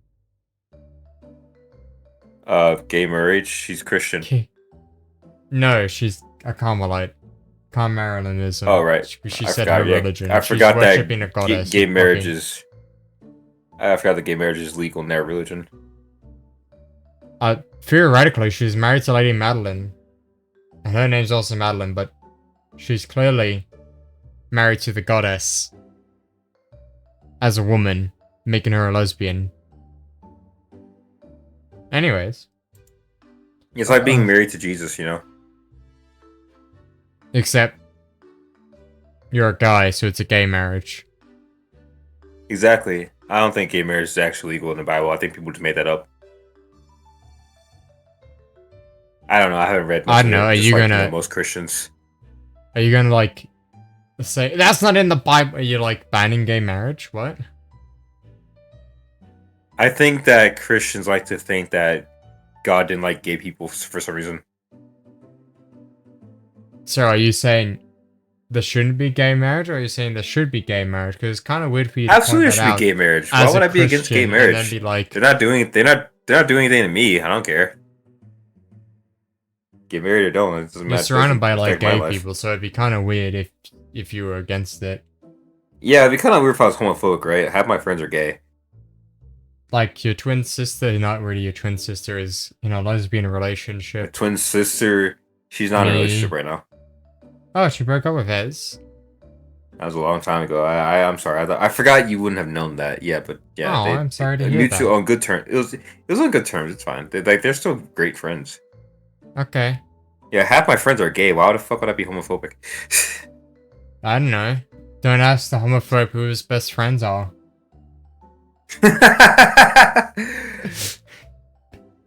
Gay marriage. She's Christian. No, she's a Carmelite. Carmelianism. Oh, right. She I said forgot, her yeah. religion. I She's forgot that worshipping a goddess. gay and marriage fucking- is. I forgot that gay marriage is legal in their religion. Theoretically, she's married to Lady Madeline. And her name's also Madeline, but she's clearly married to the goddess as a woman, making her a lesbian. Anyways. It's like being married to Jesus, you know? Except you're a guy, so it's a gay marriage. Exactly. I don't think gay marriage is actually legal in the Bible. I think people just made that up. I don't know. I haven't read much I of don't know. it, Are just you like, gonna? most Christians. Are you gonna like say that's not in the Bible? Are you like banning gay marriage? What? I think that Christians like to think that God didn't like gay people for some reason. So are you saying there shouldn't be gay marriage, or are you saying there should be gay marriage? Because it's kind of weird for you to Absolutely, point there that should be out gay marriage. Why as would a I be against gay Christian and marriage? then be like, They're not doing anything to me. I don't care. Get married or don't. It doesn't you're matter. surrounded by Doesn't like affect my gay life. people, so it'd be kind of weird if you were against it. Yeah, it'd be kind of weird if I was homophobic, right? Half my friends are gay. Like your twin sister, not really your twin sister, is in a lesbian My relationship. twin sister, she's not in a Me. relationship right now. Oh, she broke up with his. That was a long time ago. I'm sorry. I forgot you wouldn't have known that. Yeah, but yeah. Oh, I'm sorry to hear mutual that. on good terms. It was on good terms. It's fine. They're still great friends. Okay. Yeah, half my friends are gay. Why the fuck would I be homophobic? I don't know. Don't ask the homophobe who his best friends are.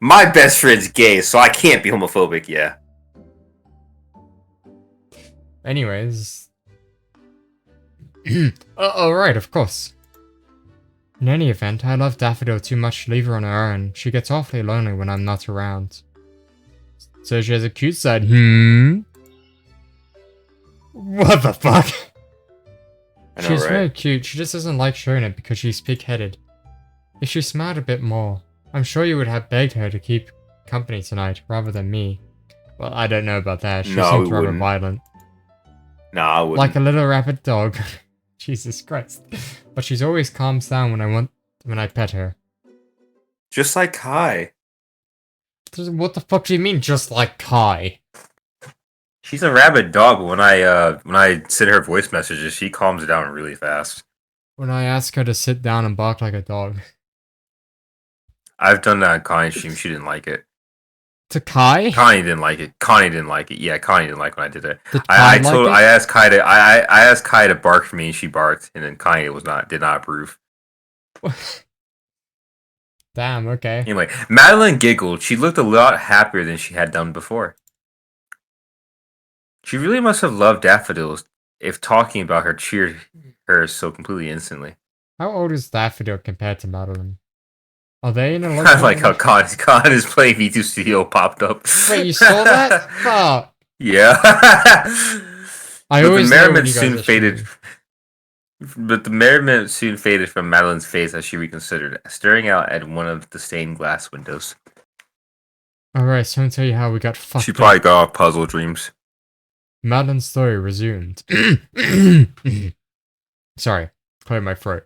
My best friend's gay, so I can't be homophobic. Yeah. Anyways. Oh, right, of course. In any event, I love Daffodil too much to leave her on her own. She gets awfully lonely when I'm not around. So she has a cute side. What the fuck? I know, She's right? very cute. She just doesn't like showing it because she's pig-headed. If she smiled a bit more, I'm sure you would have begged her to keep company tonight rather than me. Well, I don't know about that. She No, seems we rather wouldn't. violent. Nah, I wouldn't. Like a little rabid dog. Jesus Christ. But she's always calms down when I pet her. Just like Kai. What the fuck do you mean, just like Kai? She's a rabid dog. But when I send her voice messages, she calms down really fast. When I ask her to sit down and bark like a dog. I've done that on Connie's stream. She didn't like it. To Kai? Connie didn't like it. Connie didn't like it. Yeah, Connie didn't like when I did it. Did Kai like it? I asked Kai to bark for me, and she barked, and then Connie did not approve. Damn, okay. Anyway, Madeline giggled. She looked a lot happier than she had done before. She really must have loved daffodils if talking about her cheered her so completely instantly. How old is Daffodil compared to Madeline? Are they in a I like how Con is playing V2 Studio popped up. Wait, you saw that? Fuck. Yeah. I But always the know when merriment you guys soon are faded. streaming. But the merriment soon faded from Madeline's face as she reconsidered, staring out at one of the stained glass windows. Alright, so I'm gonna tell you how we got fucked She up. probably got off puzzle dreams. Madeline's story resumed. Sorry, clear my throat.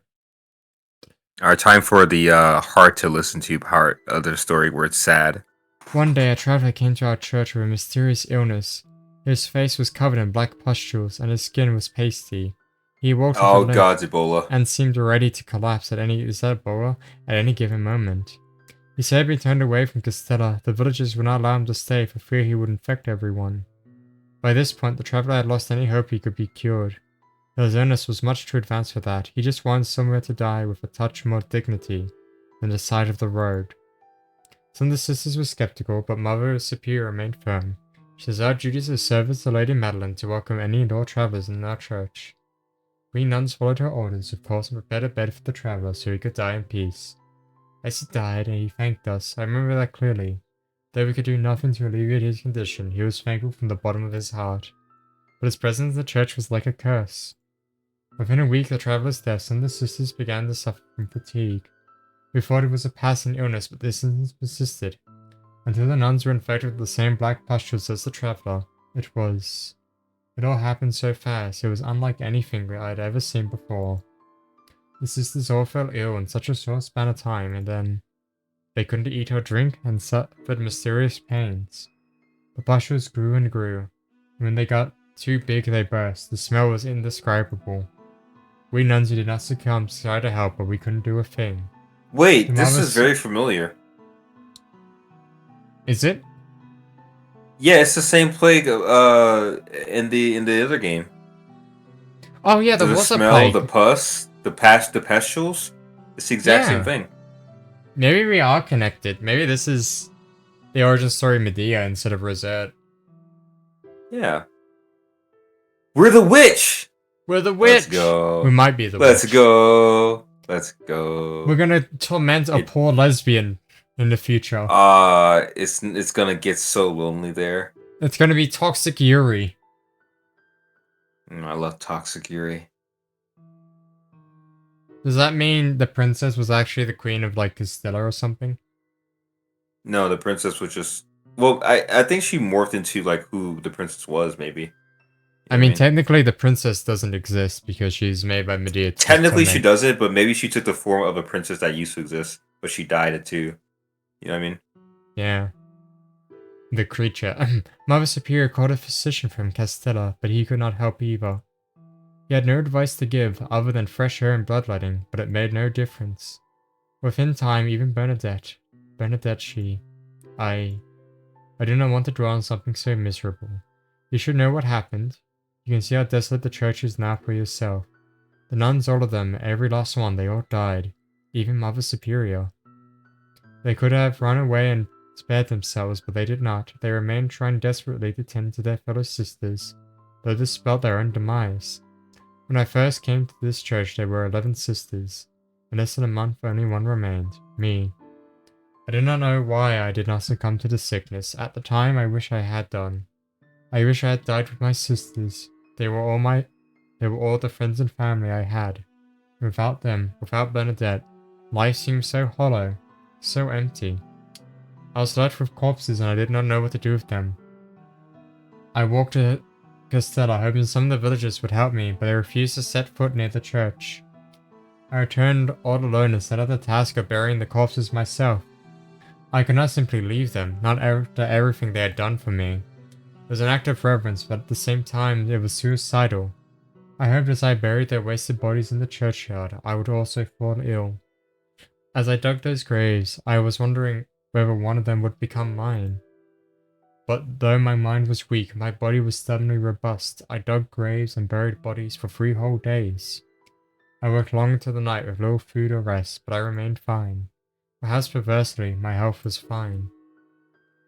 Alright, time for the hard to listen to part of the story where it's sad. One day, a traveler came to our church with a mysterious illness. His face was covered in black pustules, and his skin was pasty. He walked with a Oh limp god, Ebola. and seemed ready to collapse at any given moment. He said if he turned away from Castella, the villagers would not allow him to stay for fear he would infect everyone. By this point, the traveler had lost any hope he could be cured. His illness was much too advanced for that. He just wanted somewhere to die with a touch more dignity than the side of the road. Some of the sisters were skeptical, but Mother Superior remained firm. She says our duty as servants to Lady Madeline to welcome any and all travelers in our church. We nuns followed her orders, of course, and prepared a bed for the traveler so he could die in peace. As he died, and he thanked us, I remember that clearly. Though we could do nothing to alleviate his condition, he was thankful from the bottom of his heart. But his presence in the church was like a curse. Within a week, the traveler's death, some of the sisters began to suffer from fatigue. We thought it was a passing illness, but this illness persisted. Until the nuns were infected with the same black pustules as the traveler. It all happened so fast, it was unlike anything I had ever seen before. The sisters all fell ill in such a short span of time, and then they couldn't eat or drink and suffered mysterious pains. The pustules grew and grew, and when they got too big they burst. The smell was indescribable. We nuns who did not succumb tried to help, but we couldn't do a thing. Wait, The this mother is very familiar. Is it? Yeah, it's the same plague in the other game. Oh yeah, there The was a smell, plague. the pus, the pustules. It's the exact same Yeah. thing. Maybe we are connected. Maybe this is the origin story of Medea instead of Rosette. Yeah. We're the witch! We're the witch! Let's go. We might be the Let's witch. go. Let's go. We're gonna torment a poor lesbian in the future. It's gonna get so lonely there. It's gonna be Toxic Yuri. I love Toxic Yuri. Does that mean the princess was actually the queen of like Castilla or something? No, the princess was just. Well, I think she morphed into like who the princess was, maybe. You I know mean, what technically the princess doesn't exist because she's made by Medea. to technically she torment. doesn't, but maybe she took the form of a princess that used to exist, but she died it too. You know what I mean? Yeah. The creature. Mother Superior called a physician from Castilla, but he could not help either. He had no advice to give other than fresh air and bloodletting, but it made no difference. Within time, even Bernadette, I do not want to dwell on something so miserable. You should know what happened. You can see how desolate the church is now for yourself. The nuns, all of them, every last one, they all died. Even Mother Superior. They could have run away and spared themselves, but they did not. They remained trying desperately to tend to their fellow sisters, though this spelled their own demise. When I first came to this church, there were 11 sisters. In less than a month, only one remained, me. I do not know why I did not succumb to the sickness. At the time, I wish I had done. I wish I had died with my sisters. They were all the friends and family I had. Without them, without Bernadette, life seemed so hollow, so empty. I was left with corpses and I did not know what to do with them. I walked to Castella, hoping some of the villagers would help me, but they refused to set foot near the church. I returned all alone and set out the task of burying the corpses myself. I could not simply leave them, not after everything they had done for me. It was an act of reverence, but at the same time it was suicidal. I hoped as I buried their wasted bodies in the churchyard, I would also fall ill. As I dug those graves, I was wondering whether one of them would become mine. But though my mind was weak, my body was stubbornly robust. I dug graves and buried bodies for 3 whole days. I worked long into the night with little food or rest, but I remained fine. Perhaps perversely, my health was fine.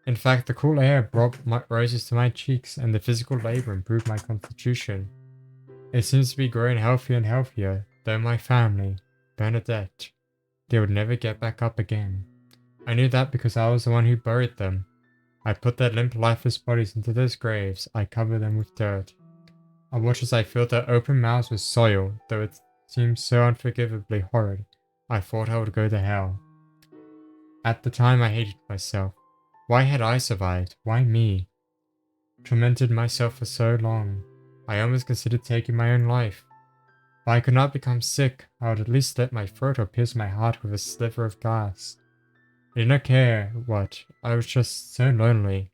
In fact, the cool air brought roses to my cheeks, and the physical labor improved my constitution. It seems to be growing healthier and healthier, though my family, Bernadette, they would never get back up again. I knew that because I was the one who buried them. I put their limp, lifeless bodies into those graves. I covered them with dirt. I watched as I filled their open mouths with soil, though it seemed so unforgivably horrid. I thought I would go to hell. At the time, I hated myself. Why had I survived? Why me? Tormented myself for so long. I almost considered taking my own life. If I could not become sick, I would at least slit my throat or pierce my heart with a sliver of glass. I did not care what. I was just so lonely.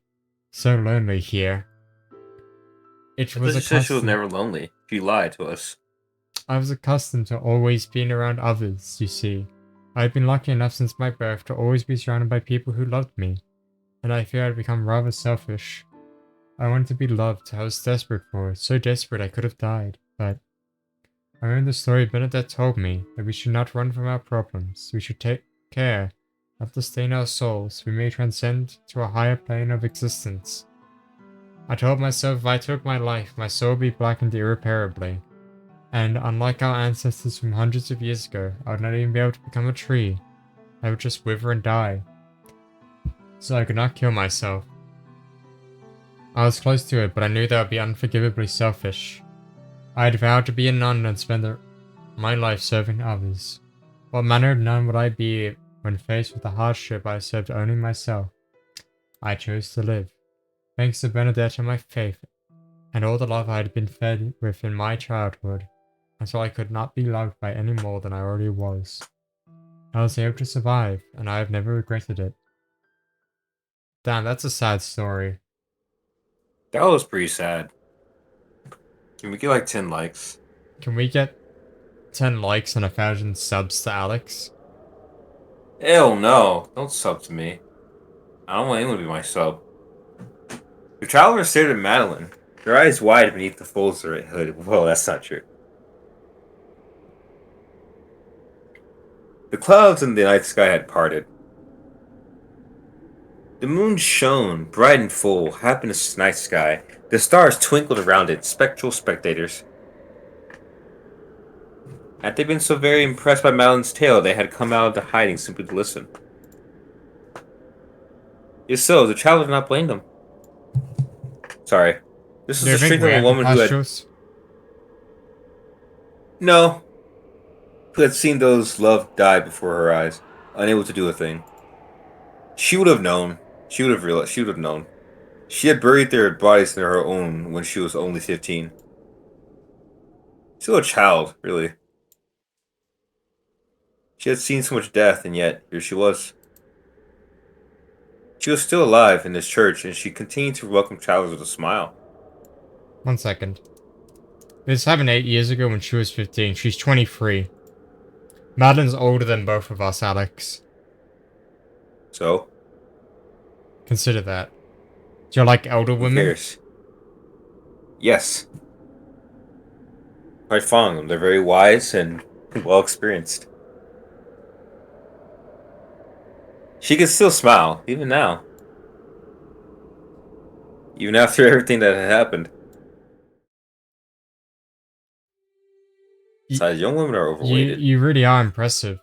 So lonely here. It was She said she was accustomed. never lonely. She lied to us. I was accustomed to always being around others, you see. I had been lucky enough since my birth to always be surrounded by people who loved me, and I fear I'd become rather selfish. I wanted to be loved. I was desperate for it, so desperate I could have died, but I remember the story Bernadette told me, that we should not run from our problems. We should take care not to stain our souls. We may transcend to a higher plane of existence. I told myself if I took my life, my soul would be blackened irreparably. And unlike our ancestors from hundreds of years ago, I would not even be able to become a tree. I would just wither and die. So I could not kill myself. I was close to it, but I knew that would be unforgivably selfish. I had vowed to be a nun and spend my life serving others. What manner of nun would I be when faced with the hardship I served only myself? I chose to live. Thanks to Benedetta, my faith, and all the love I had been fed with in my childhood, until I could not be loved by any more than I already was. I was able to survive, and I have never regretted it. Damn, that's a sad story. That was pretty sad. Can we get like 10 likes? Can we get 10 likes and 1,000 subs to Alex? Hell no. Don't sub to me. I don't want anyone to be my sub. The traveler stared at Madeline, her eyes wide beneath the folds of her hood. Whoa, that's not true. The clouds in the night sky had parted. The moon shone, bright and full, half in the night sky. The stars twinkled around it, spectral spectators. Had they been so very impressed by Madeline's tale, they had come out of hiding simply to listen. If so, the traveler did not blame them. Sorry. This is the strength of a woman who had... No. Who had seen those loved die before her eyes, unable to do a thing. She would have known. She would have realized. She would have known. She had buried their bodies in her own when she was only 15. Still a child, really. She had seen so much death, and yet here she was. She was still alive in this church, and she continued to welcome travelers with a smile. 1 second. This happened 8 years ago when she was 15. She's 23. Madeline's older than both of us, Alex. So? Consider that. Do you like elder women? Who cares? Yes. Quite fond of them. They're very wise and well experienced. She could still smile, even now. Even after everything that had happened. Besides, young women are overweighted. You really are impressive.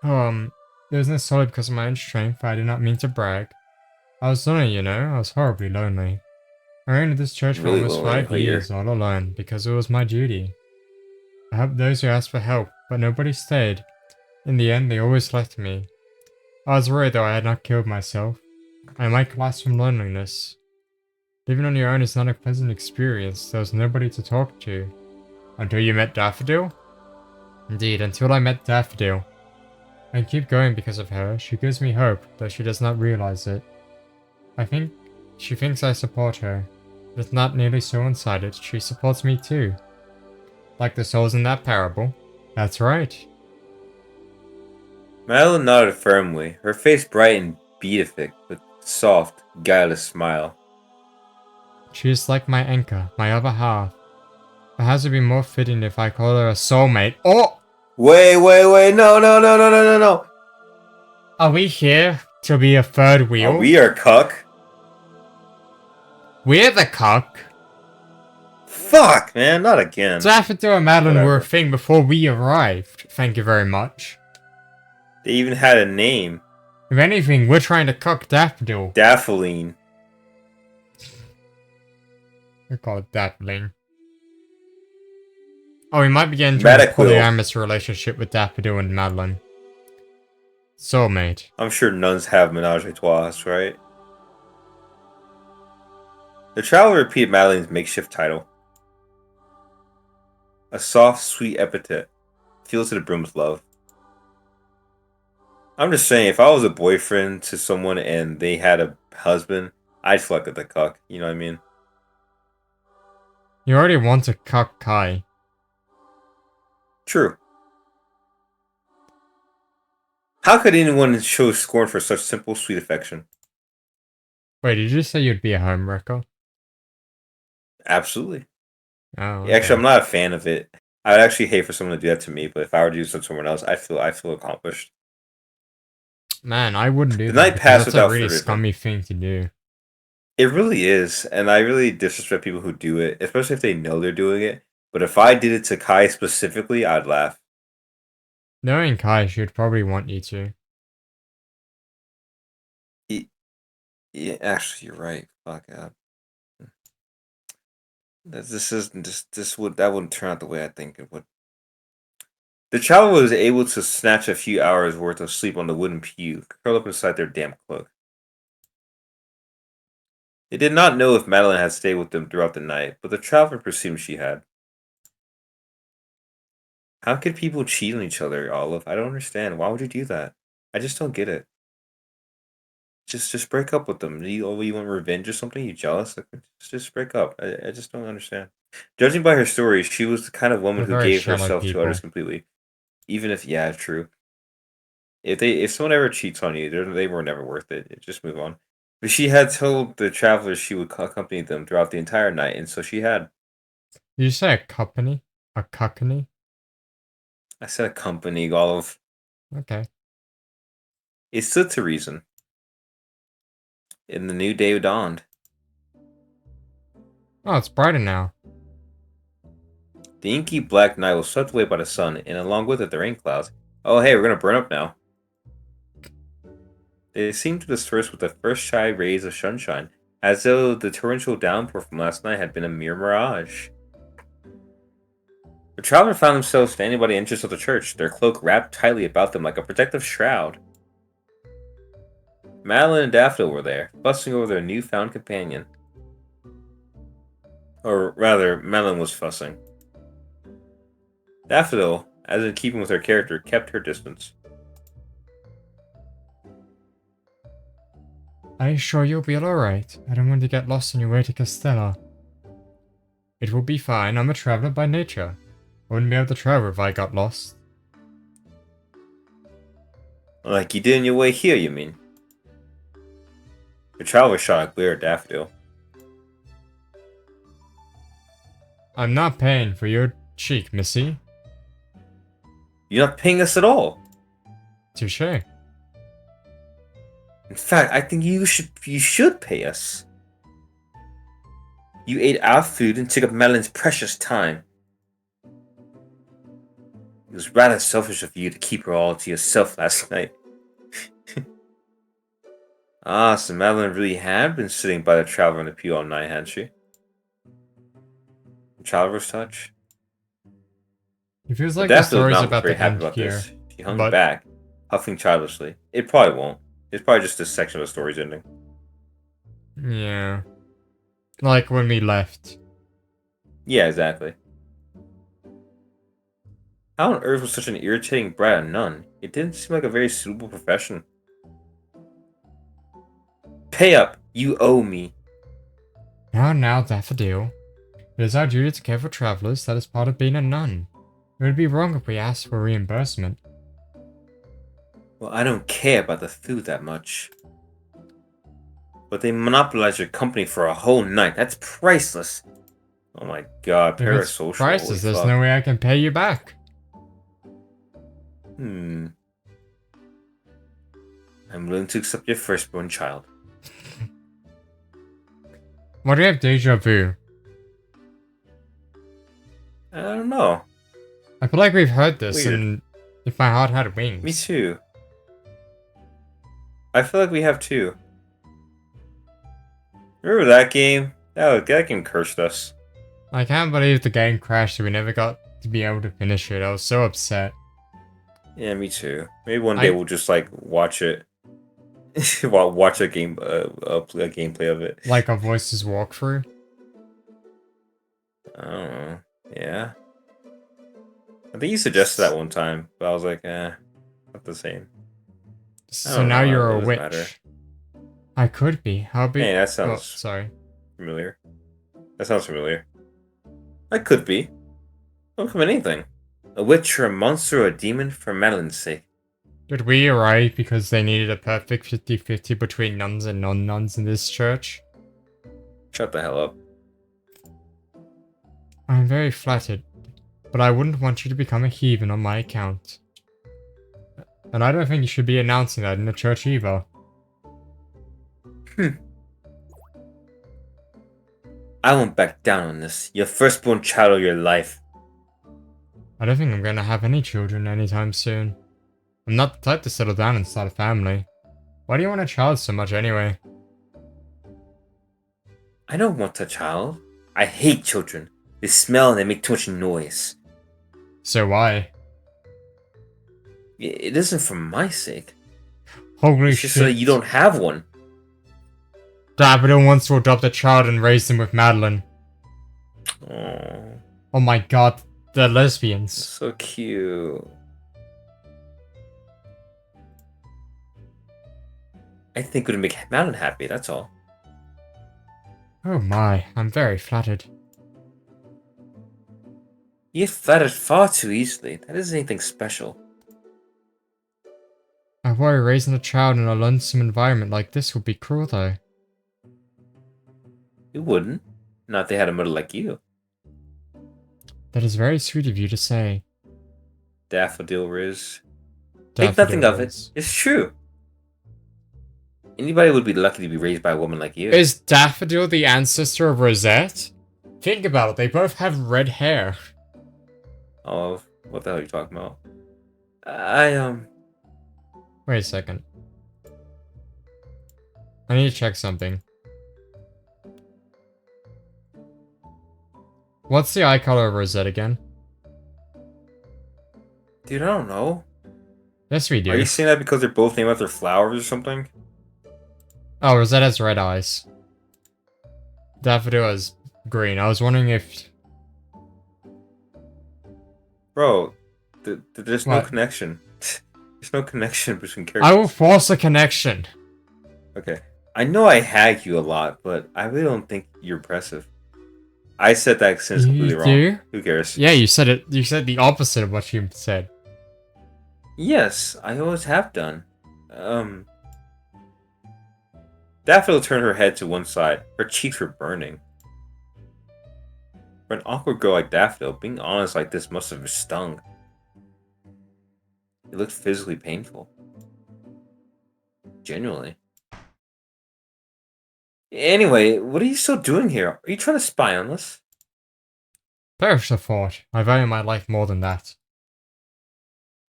It was necessarily because of my own strength. I did not mean to brag. I was lonely, you know. I was horribly lonely. I ran into this church for Really almost lonely, 5 years all alone because it was my duty. I helped those who asked for help, but nobody stayed. In the end, they always left me. I was worried though I had not killed myself. I might collapse from loneliness. Living on your own is not a pleasant experience. There was nobody to talk to. Until you met Daffodil? Indeed, until I met Daffodil. I keep going because of her. She gives me hope, though she does not realize it. I think she thinks I support her. But it's not nearly so one-sided. She supports me too. Like the souls in that parable. That's right. Madeline nodded firmly, her face bright and beatific, with a soft, guileless smile. She is like my anchor, my other half. Perhaps it would be more fitting if I call her a soulmate. Oh! Wait, no. Are we here to be a third wheel? We are cuck. We're the cuck. Fuck, man, not again. Daffodil and Madeline Whatever. were a thing before we arrived. Thank you very much. They even had a name. If anything, we're trying to cuck Daffodil. Daffodil. We call it Daffodil. Oh, we might be getting into a polyamorous relationship with Daffodil and Madeline. Soulmate. I'm sure nuns have menage a trois, right? The traveler repeated Madeline's makeshift title. A soft, sweet epithet, filled to the brim with love. I'm just saying, if I was a boyfriend to someone and they had a husband, I'd fuck at the cuck, you know what I mean? You already want to cuck Kai. True. How could anyone show scorn for such simple, sweet affection? Wait, did you say you'd be a homewrecker? Absolutely. Oh, okay. Actually, I'm not a fan of it. I would actually hate for someone to do that to me, but if I were to do something to someone else, I feel accomplished. Man, I wouldn't do The that. night passed That's without a really further scummy thing to do. It really is, and I really disrespect people who do it, especially if they know they're doing it. But if I did it to Kai specifically, I'd laugh. Knowing Kai, she would probably want you to. Yeah, actually, you're right. Fuck yeah. This isn't that wouldn't turn out the way I think it would. The traveler was able to snatch a few hours worth of sleep on the wooden pew, curled up inside their damp cloak. They did not know if Madeline had stayed with them throughout the night, but the traveler presumed she had. How could people cheat on each other, Olive? I don't understand. Why would you do that? I just don't get it. Just break up with them. You want revenge or something? You jealous? Like, just break up. I just don't understand. Judging by her story, she was the kind of woman They're who very gave shallow herself to others people. completely. Even if, yeah, true. If someone ever cheats on you, they were never worth it. Just move on. But she had told the travelers she would accompany them throughout the entire night, and so she had. Did you say a company? A company? I said accompany, Olive. Okay. It stood to reason. And the new day dawned. Oh, it's brighter now. The inky black night was swept away by the sun, and along with it the rain clouds. Oh hey, we're gonna burn up now. They seemed to disperse with the first shy rays of sunshine, as though the torrential downpour from last night had been a mere mirage. The traveler found themselves standing by the entrance of the church, their cloak wrapped tightly about them like a protective shroud. Madeline and Daffodil were there, fussing over their newfound companion. Or rather, Madeline was fussing. Daffodil, as in keeping with her character, kept her distance. Are you sure you'll be alright? I don't want to get lost on your way to Castella. It will be fine. I'm a traveler by nature. I wouldn't be able to travel if I got lost. Like you did on your way here, you mean? The traveler shot a glare at Daffodil. I'm not paying for your cheek, missy. You're not paying us at all. Touché. In fact, I think you should pay us. You ate our food and took up Madeline's precious time. It was rather selfish of you to keep her all to yourself last night. Ah, so Madeline really had been sitting by the traveler in the pew all night, hadn't she? The traveler's touch. It feels But like the Daffodil was story's not about very to happy end about here. this. She hung But back, huffing childishly. It probably won't. It's probably just this section of the story's ending. yeah. Like when we left. Yeah, exactly. How on earth was such an irritating brat a nun? It didn't seem like a very suitable profession. Pay up! You owe me! Now, Daffodil. It is our duty to care for travelers. That is part of being a nun. It would be wrong if we asked for reimbursement. Well, I don't care about the food that much. But they monopolized your company for a whole night. That's priceless. Oh my god, If it's parasocial. priceless, Holy there's fuck. no way I can pay you back. I'm willing to accept your firstborn child. Why do you have deja vu? I don't know. I feel like we've heard this, Weird. and if my heart had wings. Me too. I feel like we have two. Remember that game? That game cursed us. I can't believe the game crashed and we never got to be able to finish it. I was so upset. Yeah, me too. Maybe one day we'll just like watch it. Watch a gameplay of it. Like a voices walkthrough. I don't know. Yeah. I think you suggested that one time, but I was like, not the same. So don't now know, you're it a doesn't witch. matter. I could be. How be? Hey, that Oh, sounds sorry. familiar. That sounds familiar. I could be. Don't come anything. A witch or a monster or a demon for Madeline's sake. Did we arrive because they needed a perfect 50-50 between nuns and non-nuns in this church? Shut the hell up. I'm very flattered, but I wouldn't want you to become a heathen on my account. And I don't think you should be announcing that in the church either. I won't back down on this. Your firstborn child of your life. I don't think I'm gonna have any children anytime soon. I'm not the type to settle down and start a family. Why do you want a child so much anyway? I don't want a child. I hate children. They smell and they make too much noise. So why? It isn't for my sake. Holy It's just so that shit. you don't have one. Davido wants to adopt a child and raise him with Madeline. Oh, Oh my god, they're lesbians. so cute. I think it would make Madeline happy, that's all. Oh my, I'm very flattered. You get flattered far too easily. That isn't anything special. I worry raising a child in a lonesome environment like this would be cruel though. It wouldn't. Not if they had a mother like you. That is very sweet of you to say. Daffodil Riz. Think nothing of it. Daffodil It's true. Anybody would be lucky to be raised by a woman like you. is Daffodil the ancestor of Rosette? Think about it, they both have red hair. Oh, what the hell are you talking about? Wait a second. I need to check something. What's the eye color of Rosette again? Dude, I don't know. Yes, we do. Are you saying that because they're both named after flowers or something? Oh, Rosette has red eyes. Daffodil has green. I was wondering if... Bro, there's no What? connection. There's no connection between characters. I will force a connection. Okay. I know I hag you a lot, but I really don't think you're impressive. I said that since completely You wrong. do? Who cares? Yeah, you said it. You said the opposite of what you said. Yes, I always have done. Daffodil turned her head to one side. Her cheeks were burning. For an awkward girl like Daffodil, being honest like this must have stung. It looked physically painful. Genuinely. Anyway, what are you still doing here? Are you trying to spy on us? Perish the thought. I value my life more than that.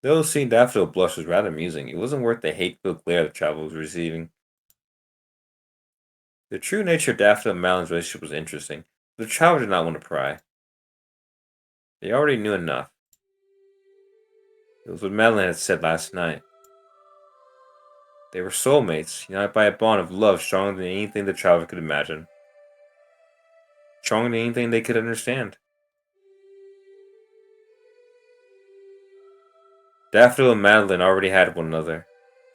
Though seeing Daffodil blush was rather amusing, it wasn't worth the hate-filled glare the traveler was receiving. The true nature of Daffodil and Madeline's relationship was interesting, but the traveler did not want to pry. They already knew enough. It was what Madeline had said last night. They were soulmates, united by a bond of love stronger than anything the traveler could imagine. Stronger than anything they could understand. Daffodil and Madeline already had one another.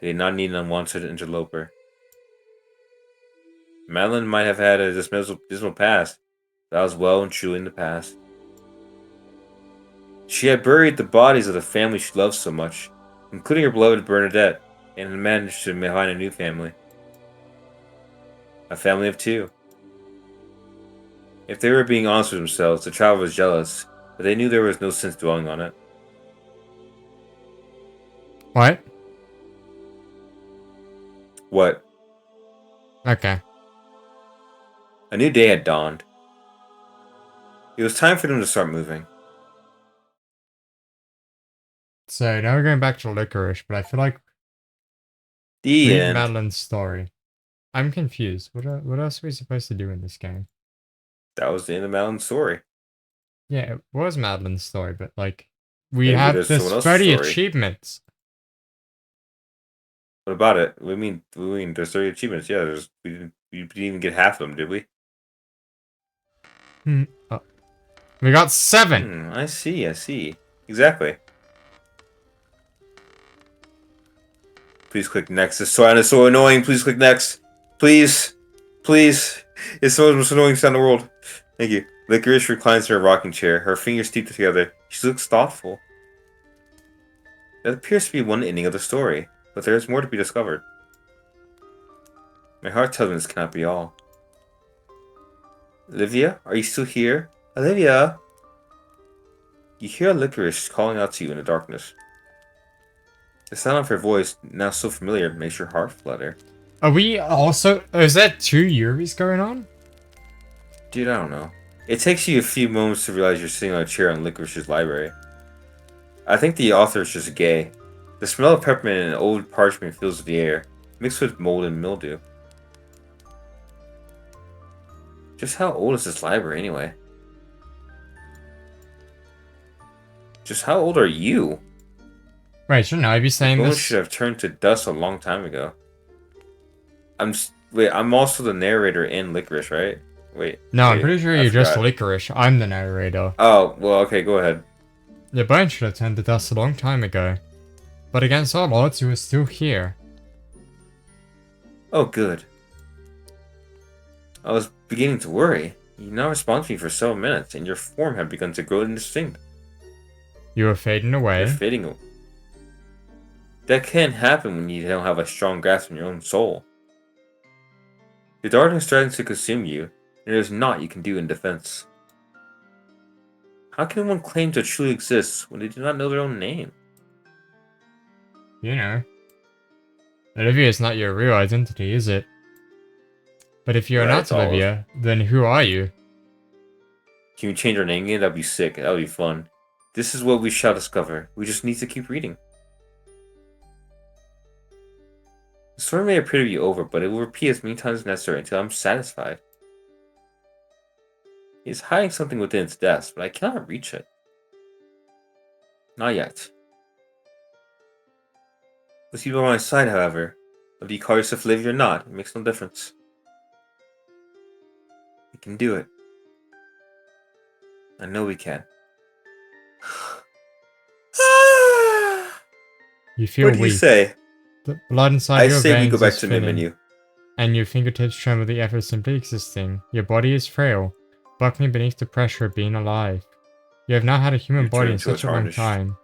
They did not need an unwanted interloper. Madeline might have had a dismal past, but that was well and truly in the past. She had buried the bodies of the family she loved so much, including her beloved Bernadette, and had managed to find a new family. A family of two. If they were being honest with themselves, the child was jealous, but they knew there was no sense dwelling on it. What? What? Okay. A new day had dawned. It was time for them to start moving. So now we're going back to Licorice, but I feel like The read end. Madeline's story. I'm confused. What else are we supposed to do in this game? That was the end of Madeline's story. Yeah, it was Madeline's story, but like we Maybe have there's this someone else's 30 story. achievements. What about it? We mean there's 30 achievements. Yeah, we didn't even get half of them, did we? Oh. We got 7. I see. Exactly. Please click next. This sign is so annoying. Please click next. Please. It's the most annoying sound in the world. Thank you. Licorice reclines in her rocking chair, her fingers steeped together. She looks thoughtful. That appears to be one ending of the story, but there is more to be discovered. My heart tells me this cannot be all. Olivia, are you still here? Olivia! You hear Licorice calling out to you in the darkness. The sound of her voice, now so familiar, makes your heart flutter. Are we also... is that 2 Yuris going on? Dude, I don't know. It takes you a few moments to realize you're sitting on a chair in Licorice's library. I think the author is just gay. The smell of peppermint and old parchment fills the air, mixed with mold and mildew. Just how old is this library anyway? Just how old are you? Wait, shouldn't I be saying Bones this? should have turned to dust a long time ago. Wait, I'm also the narrator in Licorice, right? No, I'm Wait, pretty sure I you're just forgot. Licorice. I'm the narrator. Oh, well, okay, go ahead. Your bones should have turned to dust a long time ago. But against all odds, you were still here. Oh, good. I was beginning to worry. You now respond to me for several minutes, and your form had begun to grow indistinct. You were fading You're away. fading away. That can't happen when you don't have a strong grasp on your own soul. The darkness is starting to consume you, and there is naught you can do in defense. How can one claim to truly exist when they do not know their own name? You know. Olivia is not your real identity, is it? But if you're Right, not it's all of- Olivia, then who are you? Can you change our name again? That'd be sick. That'd be fun. This is what we shall discover. We just need to keep reading. The story may appear to be over, but it will repeat as many times as necessary until I'm satisfied. It is hiding something within its depths, but I cannot reach it. Not yet. With you by my side, however, whether you call yourself Olivia or not, it makes no difference. We can do it. I know we can. You feel What do you weak. say? The blood inside I your say we veins go back is to the thinning, menu. and your fingertips tremble with the effort of simply existing. Your body is frail, buckling beneath the pressure of being alive. You have not had a human You body turn in into a such a long tarnish. time.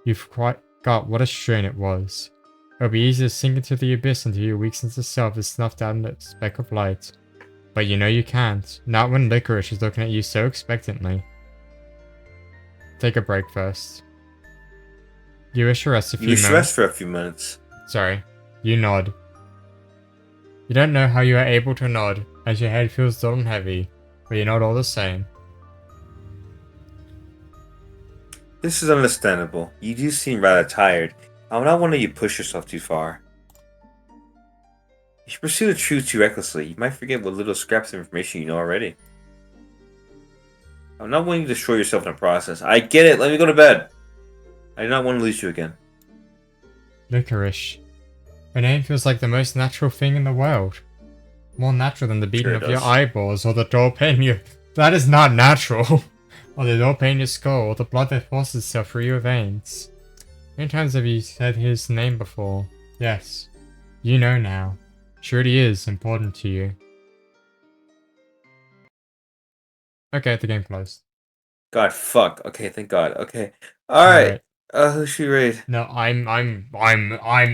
You've quite got what a strain it was. It'll be easy to sink into the abyss until your weak sense of self is snuffed out in a speck of light. But you know you can't, not when Licorice is looking at you so expectantly. Take a break first. You wish to rest a few You should moments. rest for a few minutes. Sorry. You nod. You don't know how you are able to nod, as your head feels dull and heavy, but you nod all the same. This is understandable. You do seem rather tired. I'm not wanting you to push yourself too far. You should pursue the truth too recklessly. You might forget what little scraps of information you know already. I'm not wanting you to destroy yourself in the process. I get it. Let me go to bed. I do not want to lose you again. Licorice. Your name feels like the most natural thing in the world. More natural than the beating Sure it of your does. eyeballs or the door pain you. That is not natural. Or the door pain in your skull or the blood that forces itself through your veins. How many times have you said his name before? Yes. You know now. Surely is important to you. Okay, the game closed. God, fuck. Okay, thank God. Okay. Alright. Alright. Who should we raid? No, I'm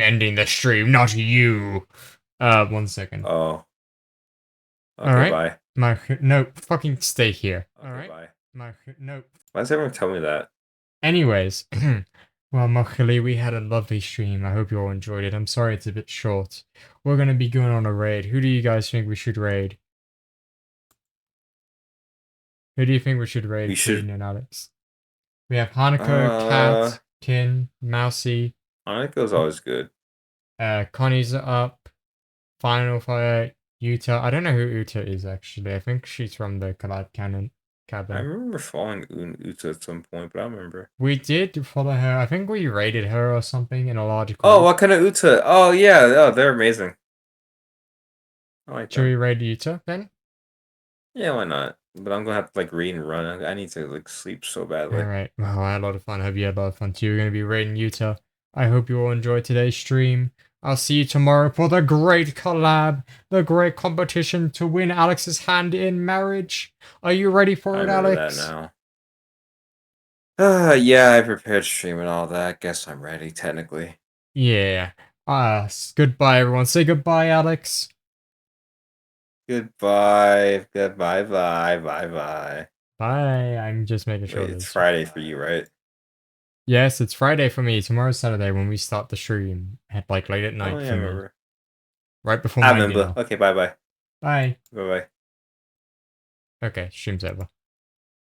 ending the stream, not you. 1 second. Oh. Okay, Alright. bye. No, fucking stay here. Okay, Alright. bye. No. Why does everyone tell me that? Anyways, well, Mochili, we had a lovely stream. I hope you all enjoyed it. I'm sorry it's a bit short. We're gonna be going on a raid. Who do you guys think we should raid? Who do you think we should raid, We should- Queen and Alex? We have Hanako, Cat, Kin, Mousy, Hanako's always good. Connie's up, Final Fire, Yuta. I don't know who Uta is actually. I think she's from the collab canon I cabin. remember following Uta at some point, but I don't remember. We did follow her. I think we raided her or something in a large group. Oh, what kind of Uta? Oh, yeah. Oh, they're amazing. I like Should them. we raid Yuta then? Yeah, why not? But I'm gonna have to like read and run. I need to like sleep so badly. Alright, well, I had a lot of fun. Hope you had a lot of fun too. We're going to be raiding Utah. I hope you all enjoyed today's stream. I'll see you tomorrow for the great collab, the great competition to win Alex's hand in marriage. Are you ready for I it, remember Alex? that now. Yeah, I prepared stream and all that. Guess I'm ready, technically. Yeah. Goodbye, everyone. Say goodbye, Alex. Goodbye. Goodbye. Bye. Bye. Bye. Bye. I'm just making sure. Wait, it's Friday for you, right? Yes, it's Friday for me. Tomorrow's Saturday when we start the stream at like late at night Oh, yeah, I for me. remember. Right before I my remember. dinner. Okay, bye. Bye. Bye. Okay, stream's over.